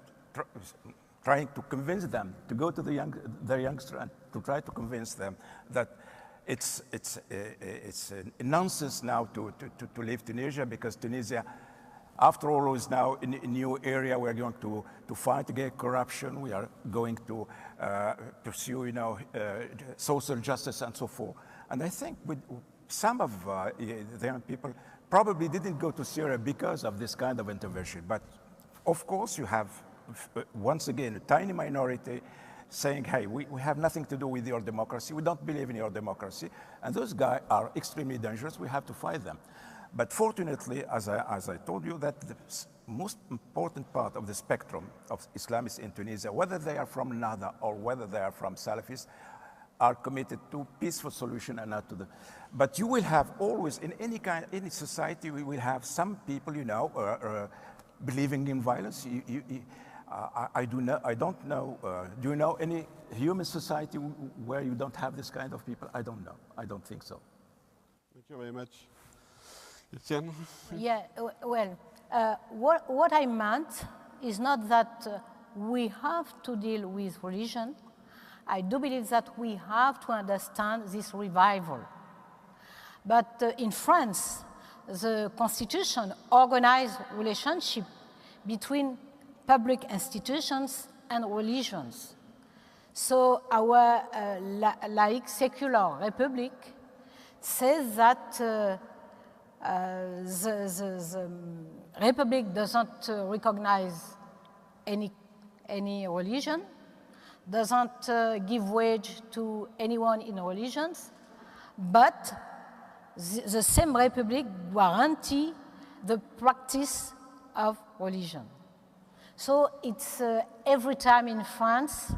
trying to convince them to go to their youngster and to try to convince them that it's a nonsense now to leave Tunisia, because Tunisia, after all, is now in a new area. We're going to fight against corruption. We are going to pursue, you know, social justice and so forth. And I think with some of the young people probably didn't go to Syria because of this kind of intervention. But of course, you have, once again, a tiny minority saying, hey, we have nothing to do with your democracy. We don't believe in your democracy. And those guys are extremely dangerous. We have to fight them. But fortunately, as I told you, that the most important part of the spectrum of Islamists in Tunisia, whether they are from Nahda or whether they are from Salafists, are committed to peaceful solution and not to the. But you will have always, in any society, we will have some people, you know, believing in violence. I don't know. Do you know any human society where you don't have this kind of people? I don't know. I don't think so. Thank you very much. Etienne? Yeah, well, what I meant is not that we have to deal with religion. I do believe that we have to understand this revival. But in France, the constitution organized relationship between public institutions and religions. So our laic secular republic says that the republic doesn't recognize any religion, doesn't give wage to anyone in religions, but the same republic guarantees the practice of religion. So it's every time in France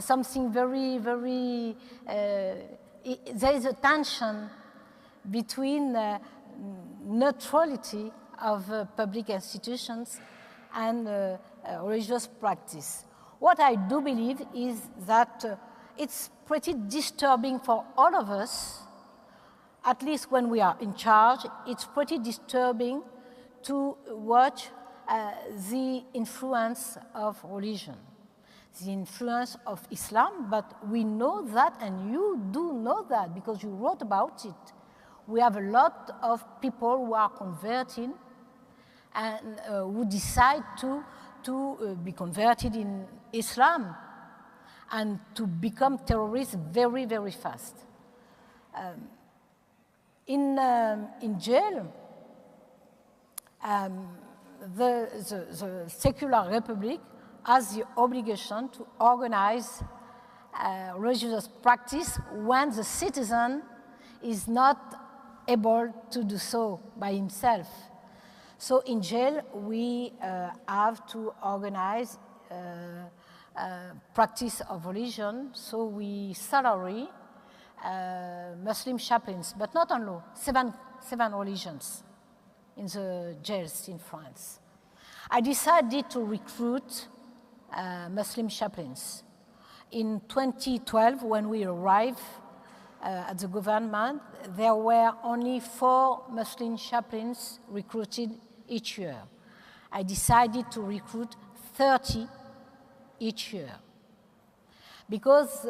something very, very, there is a tension between neutrality of public institutions and religious practice. What I do believe is that it's pretty disturbing for all of us, at least when we are in charge. It's pretty disturbing to watch the influence of religion, the influence of Islam, but we know that, and you do know that because you wrote about it. We have a lot of people who are converting and who decide to be converted in Islam and to become terrorists very, very fast. In jail, the secular republic has the obligation to organize religious practice when the citizen is not able to do so by himself. So in jail, we have to organize practice of religion, so we salary Muslim chaplains, but not only, seven religions in the jails in France. I decided to recruit Muslim chaplains. In 2012, when we arrived at the government, there were only 4 Muslim chaplains recruited each year. I decided to recruit 30 each year because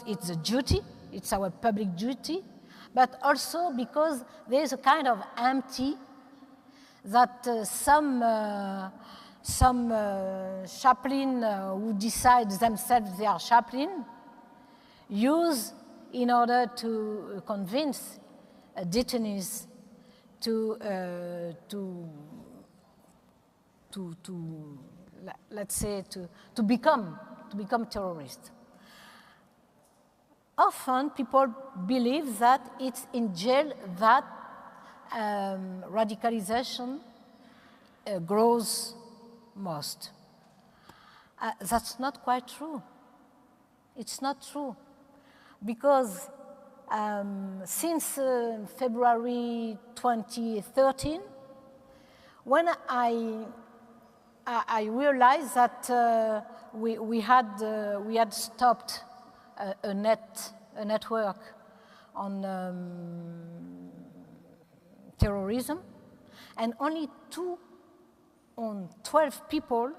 it's a duty, it's our public duty, but also because there is a kind of empty that some chaplain who decide themselves they are chaplain use in order to convince detainees to let's say to become terrorists. Often people believe that it's in jail that radicalization grows most. That's not quite true. It's not true. Because since February 2013, when I realized that we had stopped a network on terrorism, and only 2 on 12 people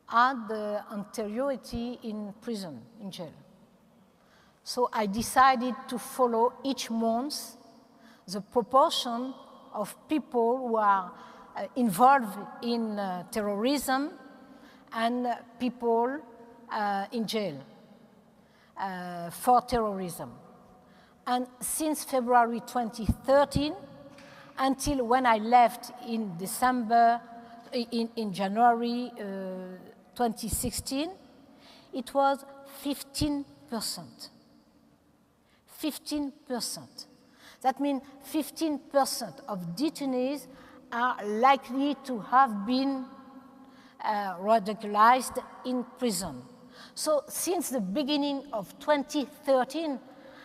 had anteriority in prison, in jail. So I decided to follow each month the proportion of people who are involved in terrorism and people in jail for terrorism. And since February 2013, until when I left in January 2016, it was 15%. 15%. That means 15% of detainees are likely to have been radicalized in prison. So since the beginning of 2013,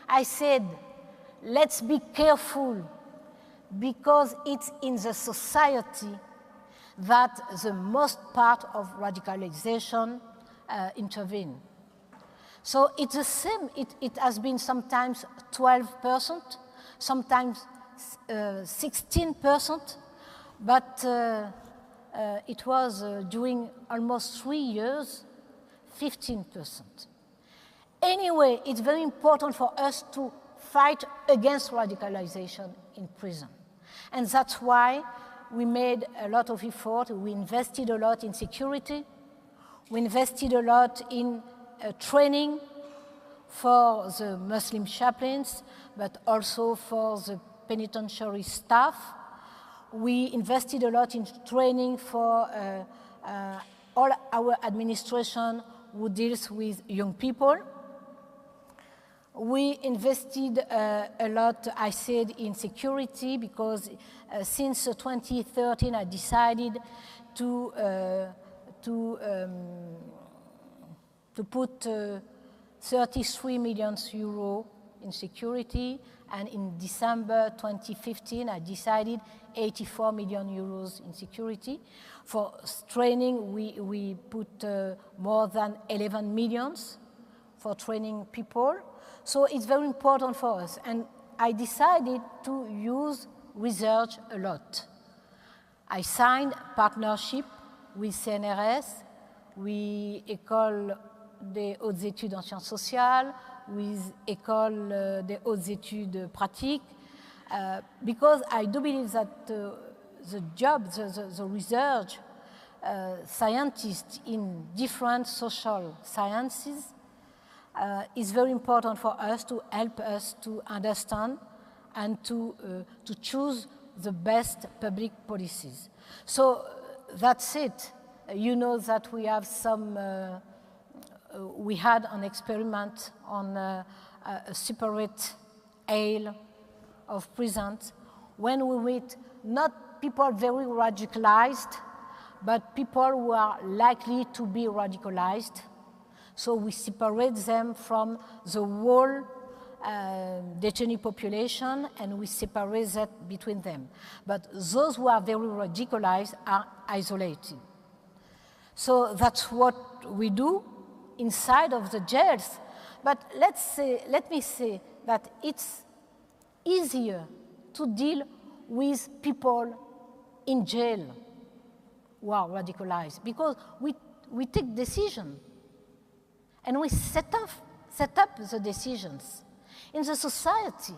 I said, let's be careful, because it's in the society that the most part of radicalization intervene. So it's the same, it has been sometimes 12%, sometimes 16%, but it was during almost 3 years, 15%. Anyway, it's very important for us to fight against radicalization in prison. And that's why we made a lot of effort. We invested a lot in security. We invested a lot in training for the Muslim chaplains, but also for the penitentiary staff. We invested a lot in training for all our administration who deals with young people. We invested a lot, I said, in security, because since 2013 I decided to put 33 million euros in security, and in December 2015 I decided 84 million euros in security. For training we put more than 11 millions for training people. So it's very important for us, and I decided to use research a lot. I signed partnership with CNRS, with École des Hautes Études en Sciences Sociales, with École des Hautes Études Pratiques, because I do believe that the job, the research scientists in different social sciences is very important for us, to help us to understand and to choose the best public policies. So that's it. You know that we have we had an experiment on a separate aisle of prisons when we meet not people very radicalized, but people who are likely to be radicalized. So we separate them from the whole detainee population, and we separate that between them. But those who are very radicalized are isolated. So that's what we do inside of the jails. But let me say that it's easier to deal with people in jail who are radicalized, because we take decisions and we set up the decisions. In the society,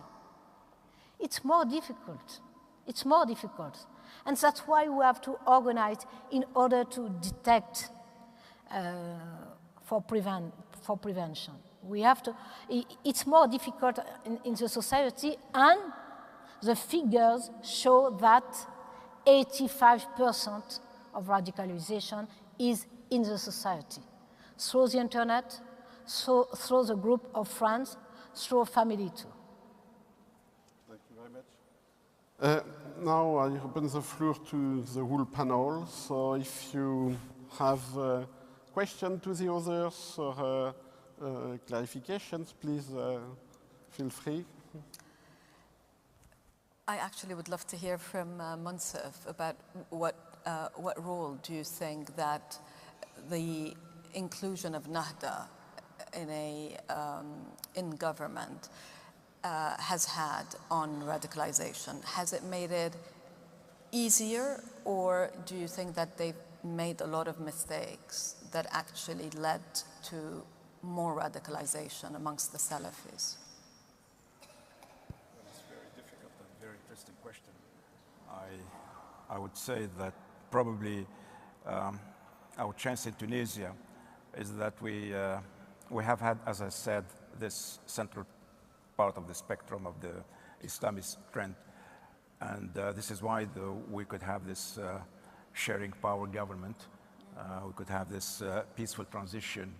it's more difficult. It's more difficult. And that's why we have to organize in order to detect for prevention. We have to, it's more difficult in the society, and the figures show that 85% of radicalization is in the society, through the internet, through the group of friends, through family too. Thank you very much. Now I open the floor to the whole panel. So if you have questions to the others or clarifications, please feel free. I actually would love to hear from Moncef about what role do you think that the inclusion of Nahda in government has had on radicalization? Has it made it easier, or do you think that they've made a lot of mistakes that actually led to more radicalization amongst the Salafis? That's a very difficult and very interesting question. I would say that probably our chance in Tunisia is that we have had, as I said, this central part of the spectrum of the Islamist trend. And this is why we could have this sharing power government, we could have this peaceful transition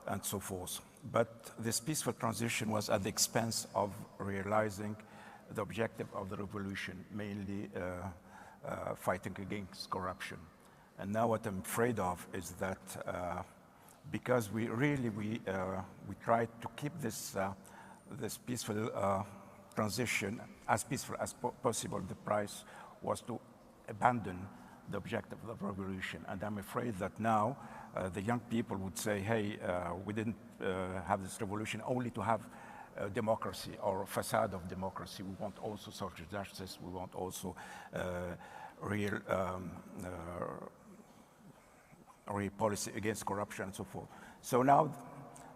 and so forth. But this peaceful transition was at the expense of realizing the objective of the revolution, mainly fighting against corruption. And now what I'm afraid of is that because we tried to keep this peaceful transition as peaceful as possible, the price was to abandon the objective of the revolution. And I'm afraid that now the young people would say, hey, we didn't have this revolution only to have democracy or a facade of democracy. We want also social justice. We want also real policy against corruption and so forth. So now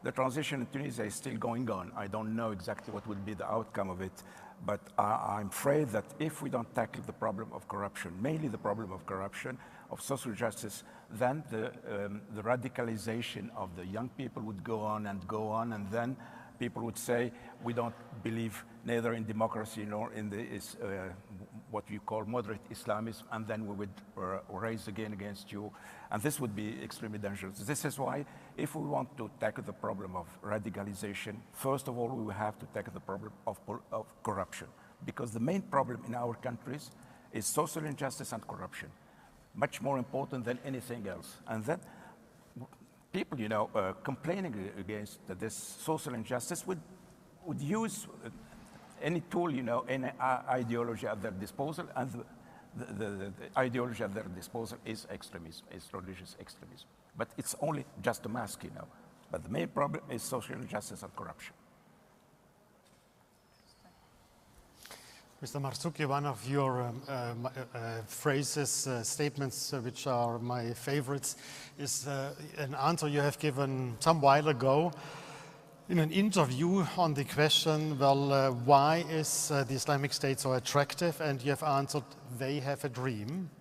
the transition in Tunisia is still going on. I don't know exactly what will be the outcome of it, but I'm afraid that if we don't tackle the problem of corruption, mainly the problem of corruption, of social justice, then the radicalization of the young people would go on, and then people would say, we don't believe neither in democracy nor in what you call moderate Islamism, and then we would raise again against you. And this would be extremely dangerous. This is why, if we want to tackle the problem of radicalization, first of all, we will have to tackle the problem of corruption. Because the main problem in our countries is social injustice and corruption, much more important than anything else. And that people, complaining against this social injustice would use any tool, any ideology at their disposal, and the ideology at their disposal is extremism, is religious extremism. But it's only just a mask, But the main problem is social injustice and corruption. Mr. Marzouki, one of your phrases, statements, which are my favorites, is an answer you have given some while ago in an interview on the question, well, why is the Islamic State so attractive? And you have answered, they have a dream.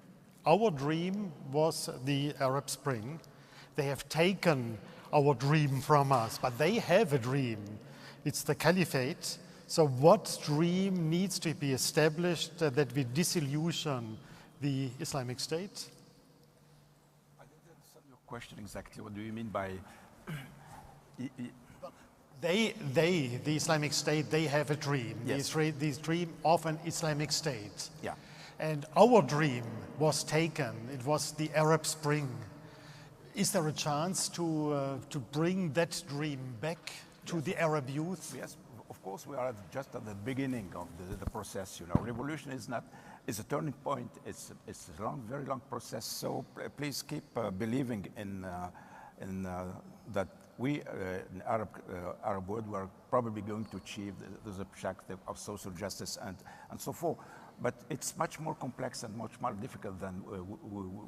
Our dream was the Arab Spring. They have taken our dream from us, but they have a dream. It's the caliphate. So what dream needs to be established that we disillusion the Islamic State? I didn't understand your question exactly. What do you mean by... The Islamic State, they have a dream. Yes. This dream of an Islamic State. Yeah. And our dream was taken. It was the Arab Spring. Is there a chance to bring that dream back to the Arab youth? Yes, of course, we are just at the beginning of the process. You know, revolution is a turning point. It's a long, very long process. So please keep believing in that we in Arab world we are probably going to achieve the objective of social justice and so forth. But it's much more complex and much more difficult than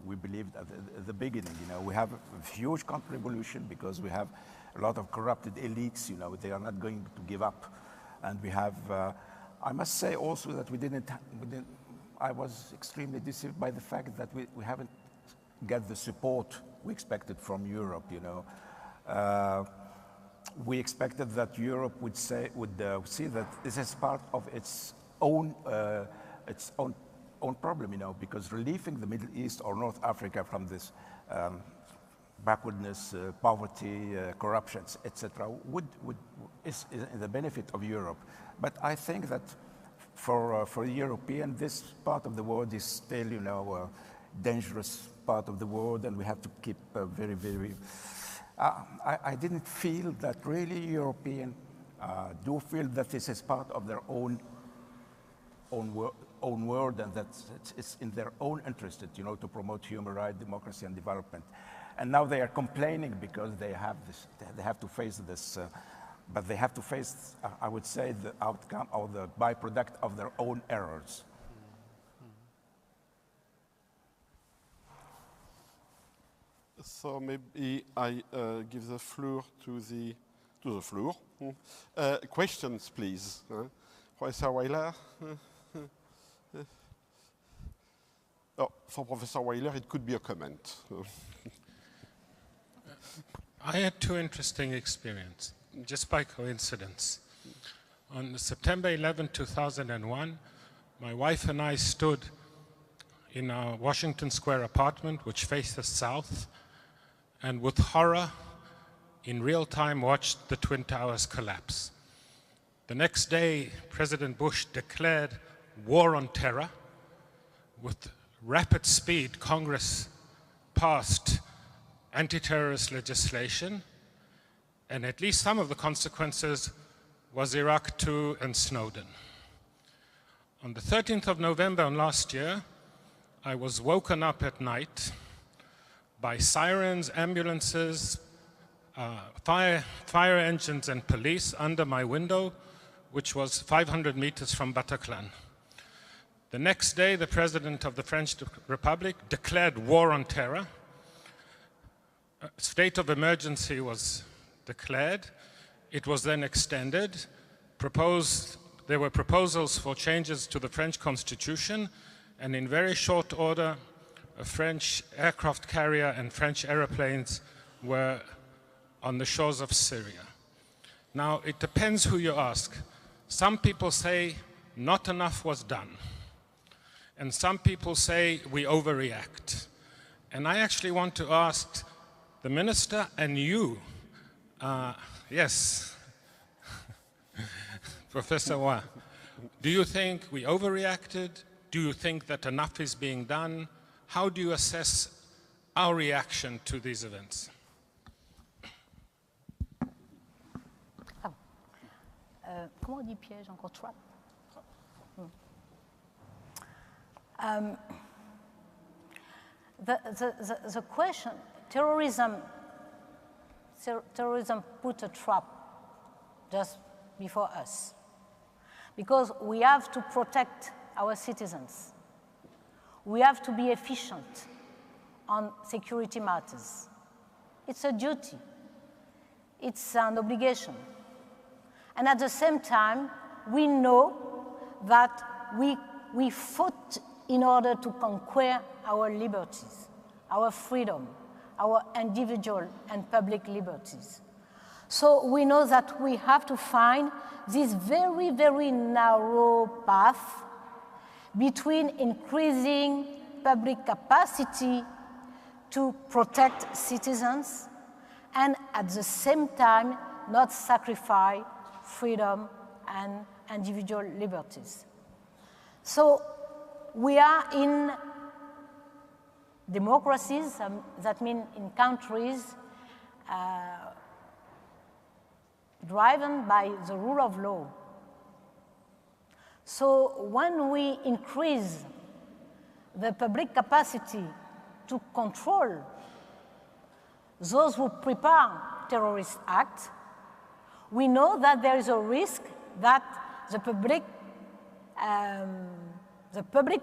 we believed at the beginning. You know, we have a huge counter-revolution because we have a lot of corrupted elites. You know, they are not going to give up, and we have. I must say also that we didn't. I was extremely deceived by the fact that we haven't got the support we expected from Europe. You know, we expected that Europe would see that this is part of its own problem, you know, because relieving the Middle East or North Africa from this backwardness, poverty, corruptions, etc., is in the benefit of Europe. But I think that for a European, this part of the world is still, you know, a dangerous part of the world, and we have to keep very, very. I didn't feel that really European do feel that this is part of their own world, and that it's in their own interest, you know, to promote human rights, democracy, and development. And now they are complaining because they have this. They have to face this, but they have to face, I would say, the outcome or the byproduct of their own errors. So maybe I give the floor to the floor. Questions, please. Professor Weiler. Oh, for Professor Weiler, it could be a comment. I had two interesting experiences, just by coincidence. On September 11, 2001, my wife and I stood in our Washington Square apartment, which faced the south, and with horror, in real time, watched the Twin Towers collapse. The next day, President Bush declared war on terror. With rapid speed, Congress passed anti-terrorist legislation, and at least some of the consequences was Iraq II and Snowden. On the 13th of November last year, I was woken up at night by sirens, ambulances, fire engines and police under my window, which was 500 meters from Bataclan. The next day, the President of the French Republic declared war on terror. A state of emergency was declared. It was then extended. There were proposals for changes to the French Constitution, and in very short order, a French aircraft carrier and French airplanes were on the shores of Syria. Now, it depends who you ask. Some people say not enough was done. And some people say we overreact. And I actually want to ask the minister and you, yes, Professor Wa, do you think we overreacted? Do you think that enough is being done? How do you assess our reaction to these events? Comment on dit piège encore? Trap? The question, terrorism put a trap just before us, because we have to protect our citizens. We have to be efficient on security matters. It's a duty. It's an obligation. And at the same time, we know that we fought in order to conquer our liberties, our freedom, our individual and public liberties. So we know that we have to find this very, very narrow path between increasing public capacity to protect citizens and at the same time not sacrifice freedom and individual liberties. So we are in democracies, that means in countries driven by the rule of law. So when we increase the public capacity to control those who prepare terrorist acts, we know that there is a risk that the public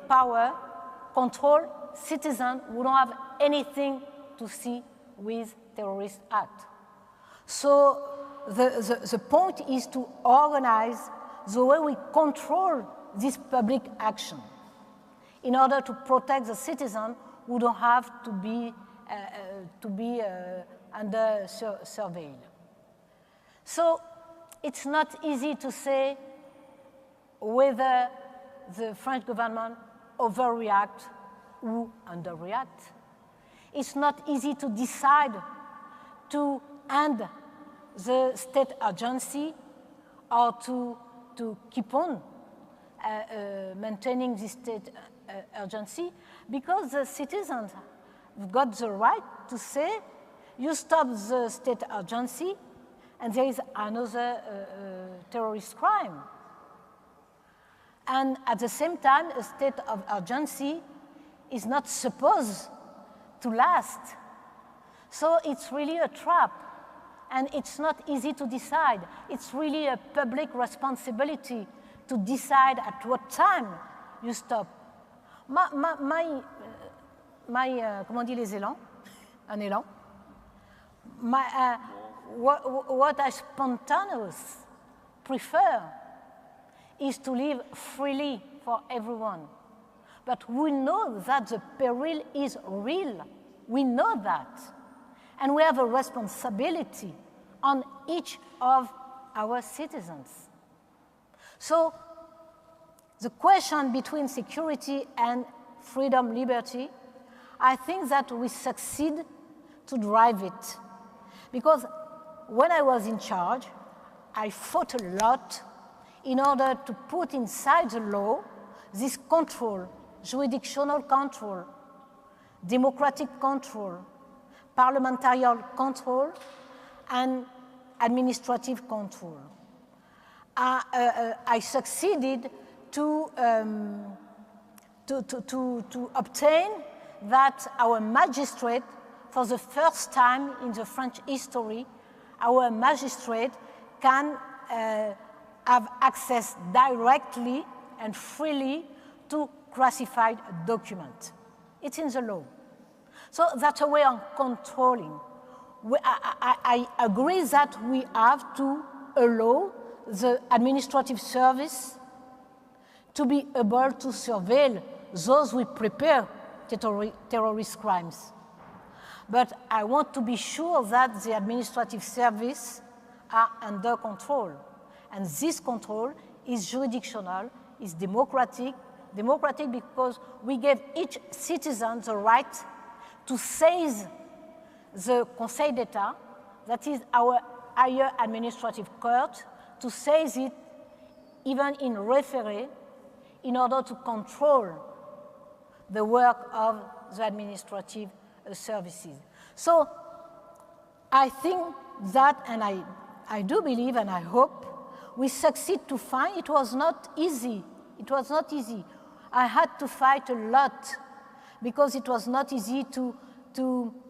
power control citizens who don't have anything to see with terrorist act. So the point is to organize the way we control this public action in order to protect the citizens who don't have to be under surveillance. So it's not easy to say whether the French government overreact or underreact. It's not easy to decide to end the state urgency or to keep on maintaining the state urgency, because the citizens have got the right to say, you stop the state urgency and there is another terrorist crime. And at the same time, a state of urgency is not supposed to last. So it's really a trap, and it's not easy to decide. It's really a public responsibility to decide at what time you stop. Comment on dit les élans? Un élan? What I spontaneous prefer is to live freely for everyone. But we know that the peril is real. We know that. And we have a responsibility on each of our citizens. So the question between security and freedom, liberty, I think that we succeed to drive it. Because when I was in charge, I fought a lot in order to put inside the law this control, jurisdictional control, democratic control, parliamentary control, and administrative control. I succeeded to obtain that our magistrate, for the first time in the French history, our magistrate can have access directly and freely to classified documents. It's in the law. So that's a way of controlling. I agree that we have to allow the administrative service to be able to surveil those who prepare terrorist crimes. But I want to be sure that the administrative service are under control. And this control is jurisdictional, is democratic because we give each citizen the right to seize the Conseil d'État, that is our higher administrative court, to seize it even in referé in order to control the work of the administrative services. So I think that, and I do believe and I hope, we succeed to find. It was not easy. It was not easy. I had to fight a lot because it was not easy to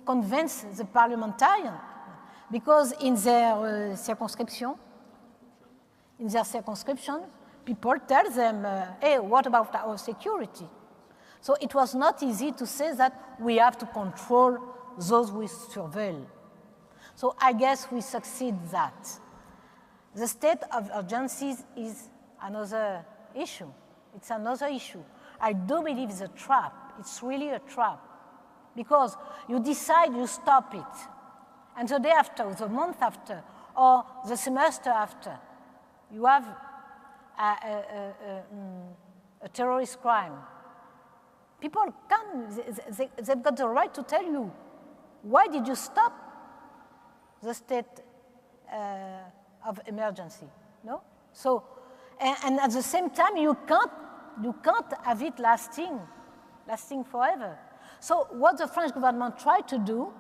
convince the parliamentarians, because in their circumscription, people tell them, hey, what about our security? So it was not easy to say that we have to control those we surveil. So I guess we succeed that. The state of urgency is another issue. It's another issue. I do believe it's a trap. It's really a trap. Because you decide you stop it. And the day after, the month after, or the semester after, you have a terrorist crime. People they've got the right to tell you, why did you stop the state of emergency, no? So, and at the same time, you can't have it lasting forever. So what the French government tried to do,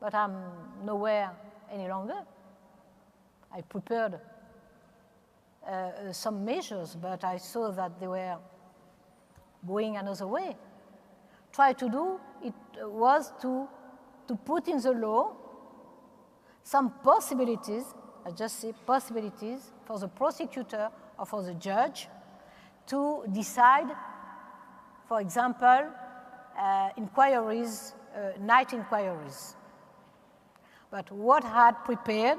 but I'm nowhere any longer. I prepared some measures, but I saw that they were going another way. Try to do it was to put in the law some possibilities, I just say possibilities, for the prosecutor or for the judge to decide, for example, inquiries, night inquiries. But what I had prepared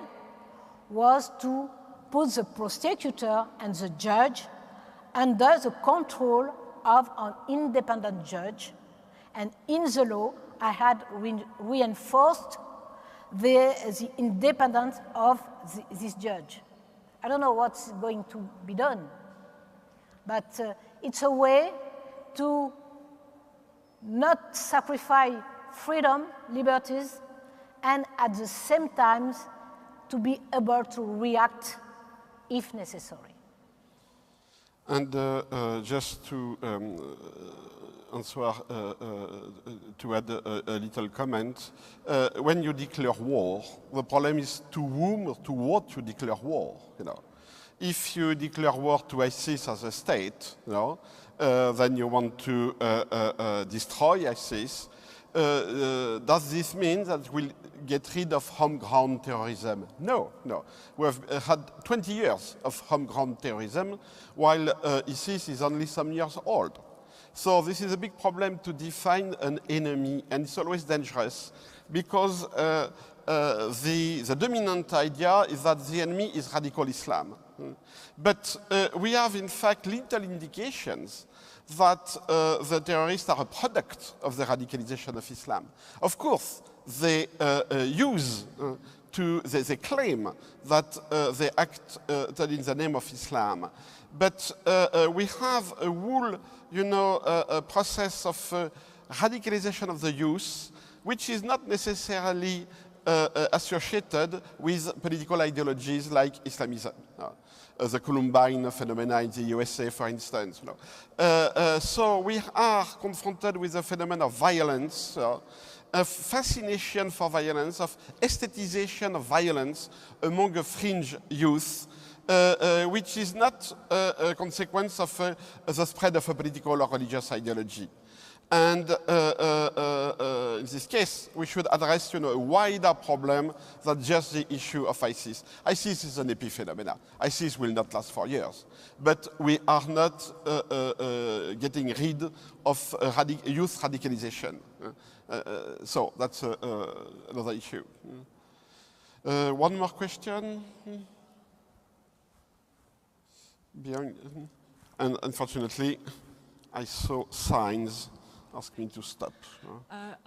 was to put the prosecutor and the judge under the control of an independent judge. And in the law, I had reinforced the independence of this judge. I don't know what's going to be done, but it's a way to not sacrifice freedom, liberties, and at the same time to be able to react if necessary. And just to answer, to add a little comment, when you declare war, the problem is to whom or to what you declare war. You know, if you declare war to ISIS as a state, you know, then you want to destroy ISIS. Does this mean that we'll get rid of home ground terrorism? No, no. We have had 20 years of home ground terrorism, while ISIS is only some years old. So this is a big problem to define an enemy, and it's always dangerous, because the dominant idea is that the enemy is radical Islam. But we have, in fact, little indications that the terrorists are a product of the radicalization of Islam. Of course, they they claim that they act in the name of Islam. But we have a whole, a process of radicalization of the youth, which is not necessarily associated with political ideologies like Islamism. The Columbine phenomena in the USA, for instance. So we are confronted with a phenomenon of violence, a fascination for violence, of aestheticization of violence among a fringe youth, which is not a consequence of the spread of a political or religious ideology. And in this case, we should address a wider problem than just the issue of ISIS. ISIS is an epiphenomenon. ISIS will not last for years. But we are not getting rid of youth radicalization. So that's another issue. One more question? And unfortunately, I saw signs ask me to stop.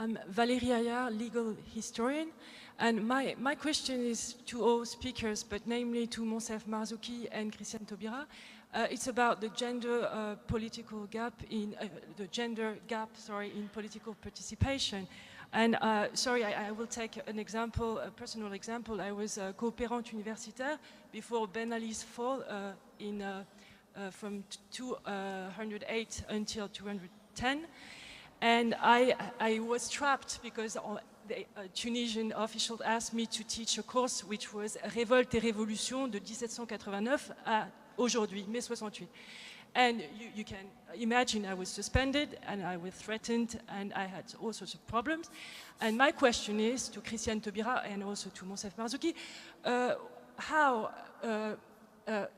I'm Valérie Ayard, legal historian, and my question is to all speakers, but namely to Moncef Marzouki and Christiane Taubira. It's about the gender political gap in in political participation. And I will take an example, a personal example. I was a coopérante universitaire before Ben Ali's fall from 208 until 210. And I was trapped because the Tunisian official asked me to teach a course which was Révolte et Révolution de 1789 à aujourd'hui, mai 68. And you can imagine I was suspended and I was threatened and I had all sorts of problems. And my question is to Christiane Taubira and also to Moncef Marzouki, how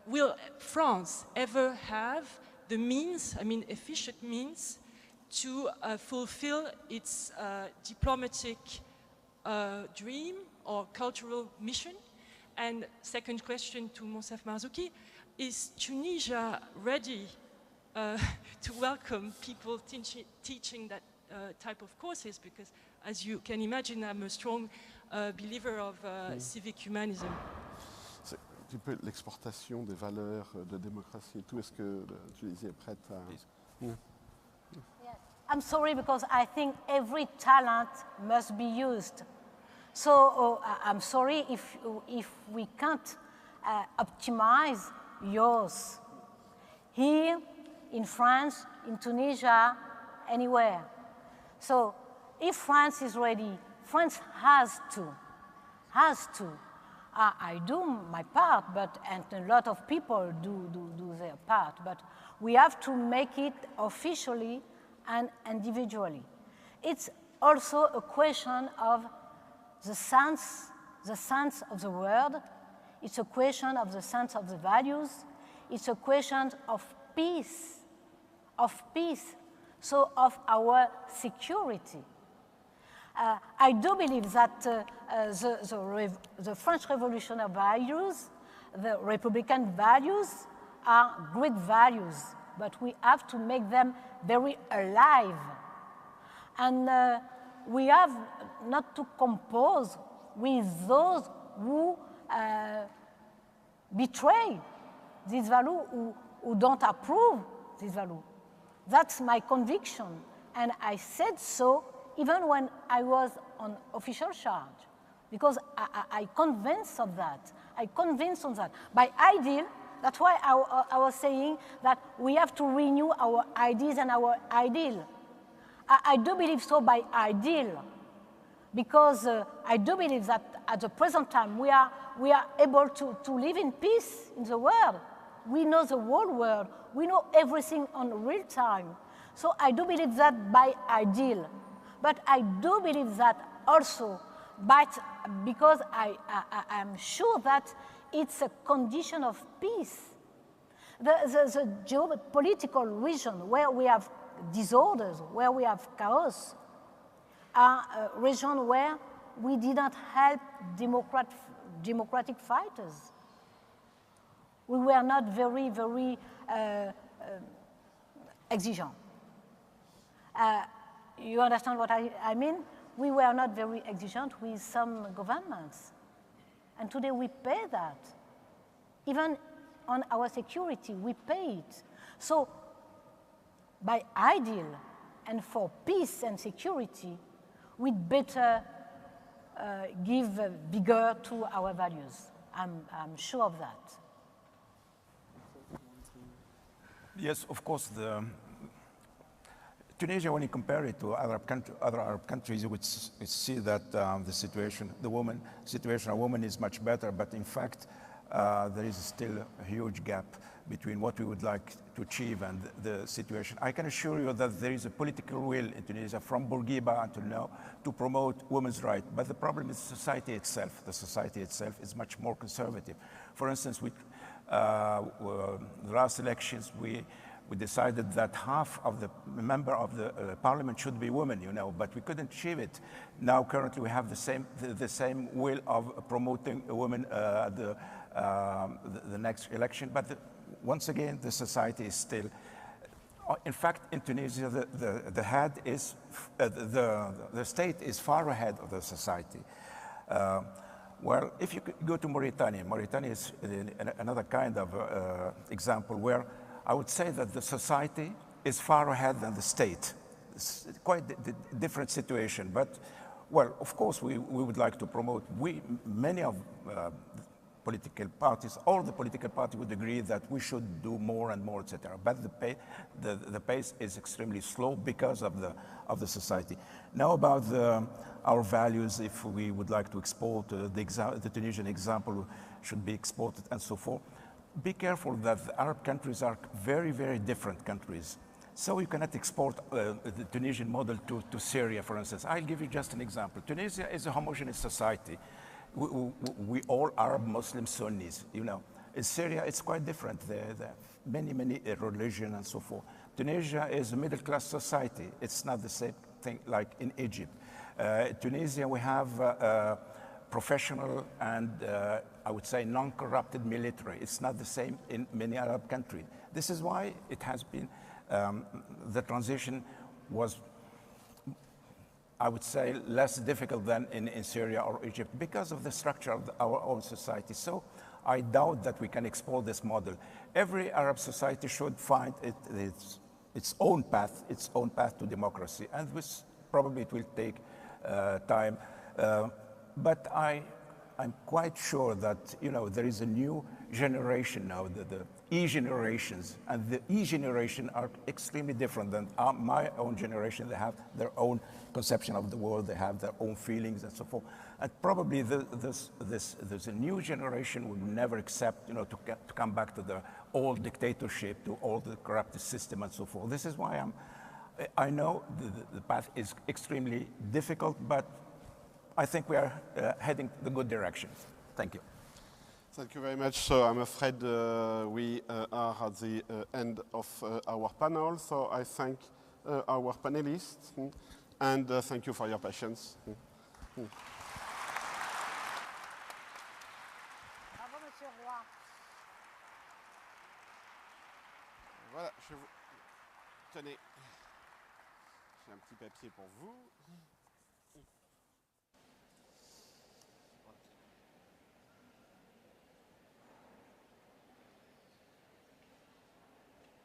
will France ever have the means, efficient means, to fulfill its diplomatic dream or cultural mission? And second question to Moncef Marzouki, is Tunisia ready to welcome people teaching that type of courses? Because as you can imagine, I'm a strong believer of civic humanism. C'est un petit peu l'exportation des valeurs de démocratie et tout. Est-ce que la Tunisie est prête à... I'm sorry, because I think every talent must be used. So I'm sorry if we can't optimize yours here, in France, in Tunisia, anywhere. So if France is ready, France has to. I do my part, and a lot of people do their part, but we have to make it officially and individually. It's also a question of the sense of the word. It's a question of the sense of the values. It's a question of peace, so of our security. I do believe that the French Revolutionary values, the Republican values, are great values, but we have to make them very alive. And we have not to compose with those who betray this value, who don't approve this value. That's my conviction, and I said so even when I was on official charge, because I convinced of that. By ideal, that's why I was saying that we have to renew our ideas and our ideal. I do believe so by ideal, because I do believe that at the present time we are able to live in peace in the world. We know the whole world. We know everything on real time. So I do believe that by ideal. But I do believe that also, because I am sure that it's a condition of peace. The geopolitical region where we have disorders, where we have chaos, are a region where we did not help democratic fighters. We were not very, very exigeant. You understand what I mean? We were not very exigent with some governments. And today we pay that. Even on our security, we pay it. So by ideal and for peace and security, we'd better give vigor to our values. I'm sure of that. Yes, of course, Tunisia, when you compare it to other Arab countries, you would see that the situation of women is much better, but in fact, there is still a huge gap between what we would like to achieve and the situation. I can assure you that there is a political will in Tunisia from Bourguiba until now to promote women's rights, but the problem is society itself. The society itself is much more conservative. For instance, the last elections, we decided that half of the member of the parliament should be women, but we couldn't achieve it. Now, currently, we have the same will of promoting women at the next election. But once again, the society is still. In fact, in Tunisia, the state is far ahead of the society. Well, if you go to Mauritania is another kind of example where I would say that the society is far ahead than the state. It's quite a different situation, but, well, of course, we would like to promote, many of political parties, all the political parties would agree that we should do more and more, etc. But the pace is extremely slow because of the society. Now about our values, if we would like to export, the Tunisian example should be exported and so forth. Be careful that the Arab countries are very, very different countries. So you cannot export the Tunisian model to Syria, for instance. I'll give you just an example. Tunisia is a homogeneous society. We all Arab, Muslim, Sunnis, In Syria, it's quite different. There are many, many religions and so forth. Tunisia is a middle-class society. It's not the same thing like in Egypt. Tunisia, we have professional and I would say non-corrupted military. It's not the same in many Arab countries. This is why it has been, the transition was, I would say, less difficult than in Syria or Egypt because of the structure of our own society. So I doubt that we can export this model. Every Arab society should find its own path to democracy, and this probably it will take time. But I'm quite sure that, you know, there is a new generation now, the E-generations, and the E-generation are extremely different than my own generation. They have their own conception of the world, they have their own feelings and so forth. And probably there's a new generation will never accept, you know, to come back to the old dictatorship, to all the corrupted system and so forth. This is why I know the path is extremely difficult, but I think we are heading the good direction. Thank you. Thank you very much. So I'm afraid we are at the end of our panel. So I thank our panelists and thank you for your patience. Bravo, Monsieur Roy. Voilà, je vous... Tenez, j'ai un petit papier pour vous.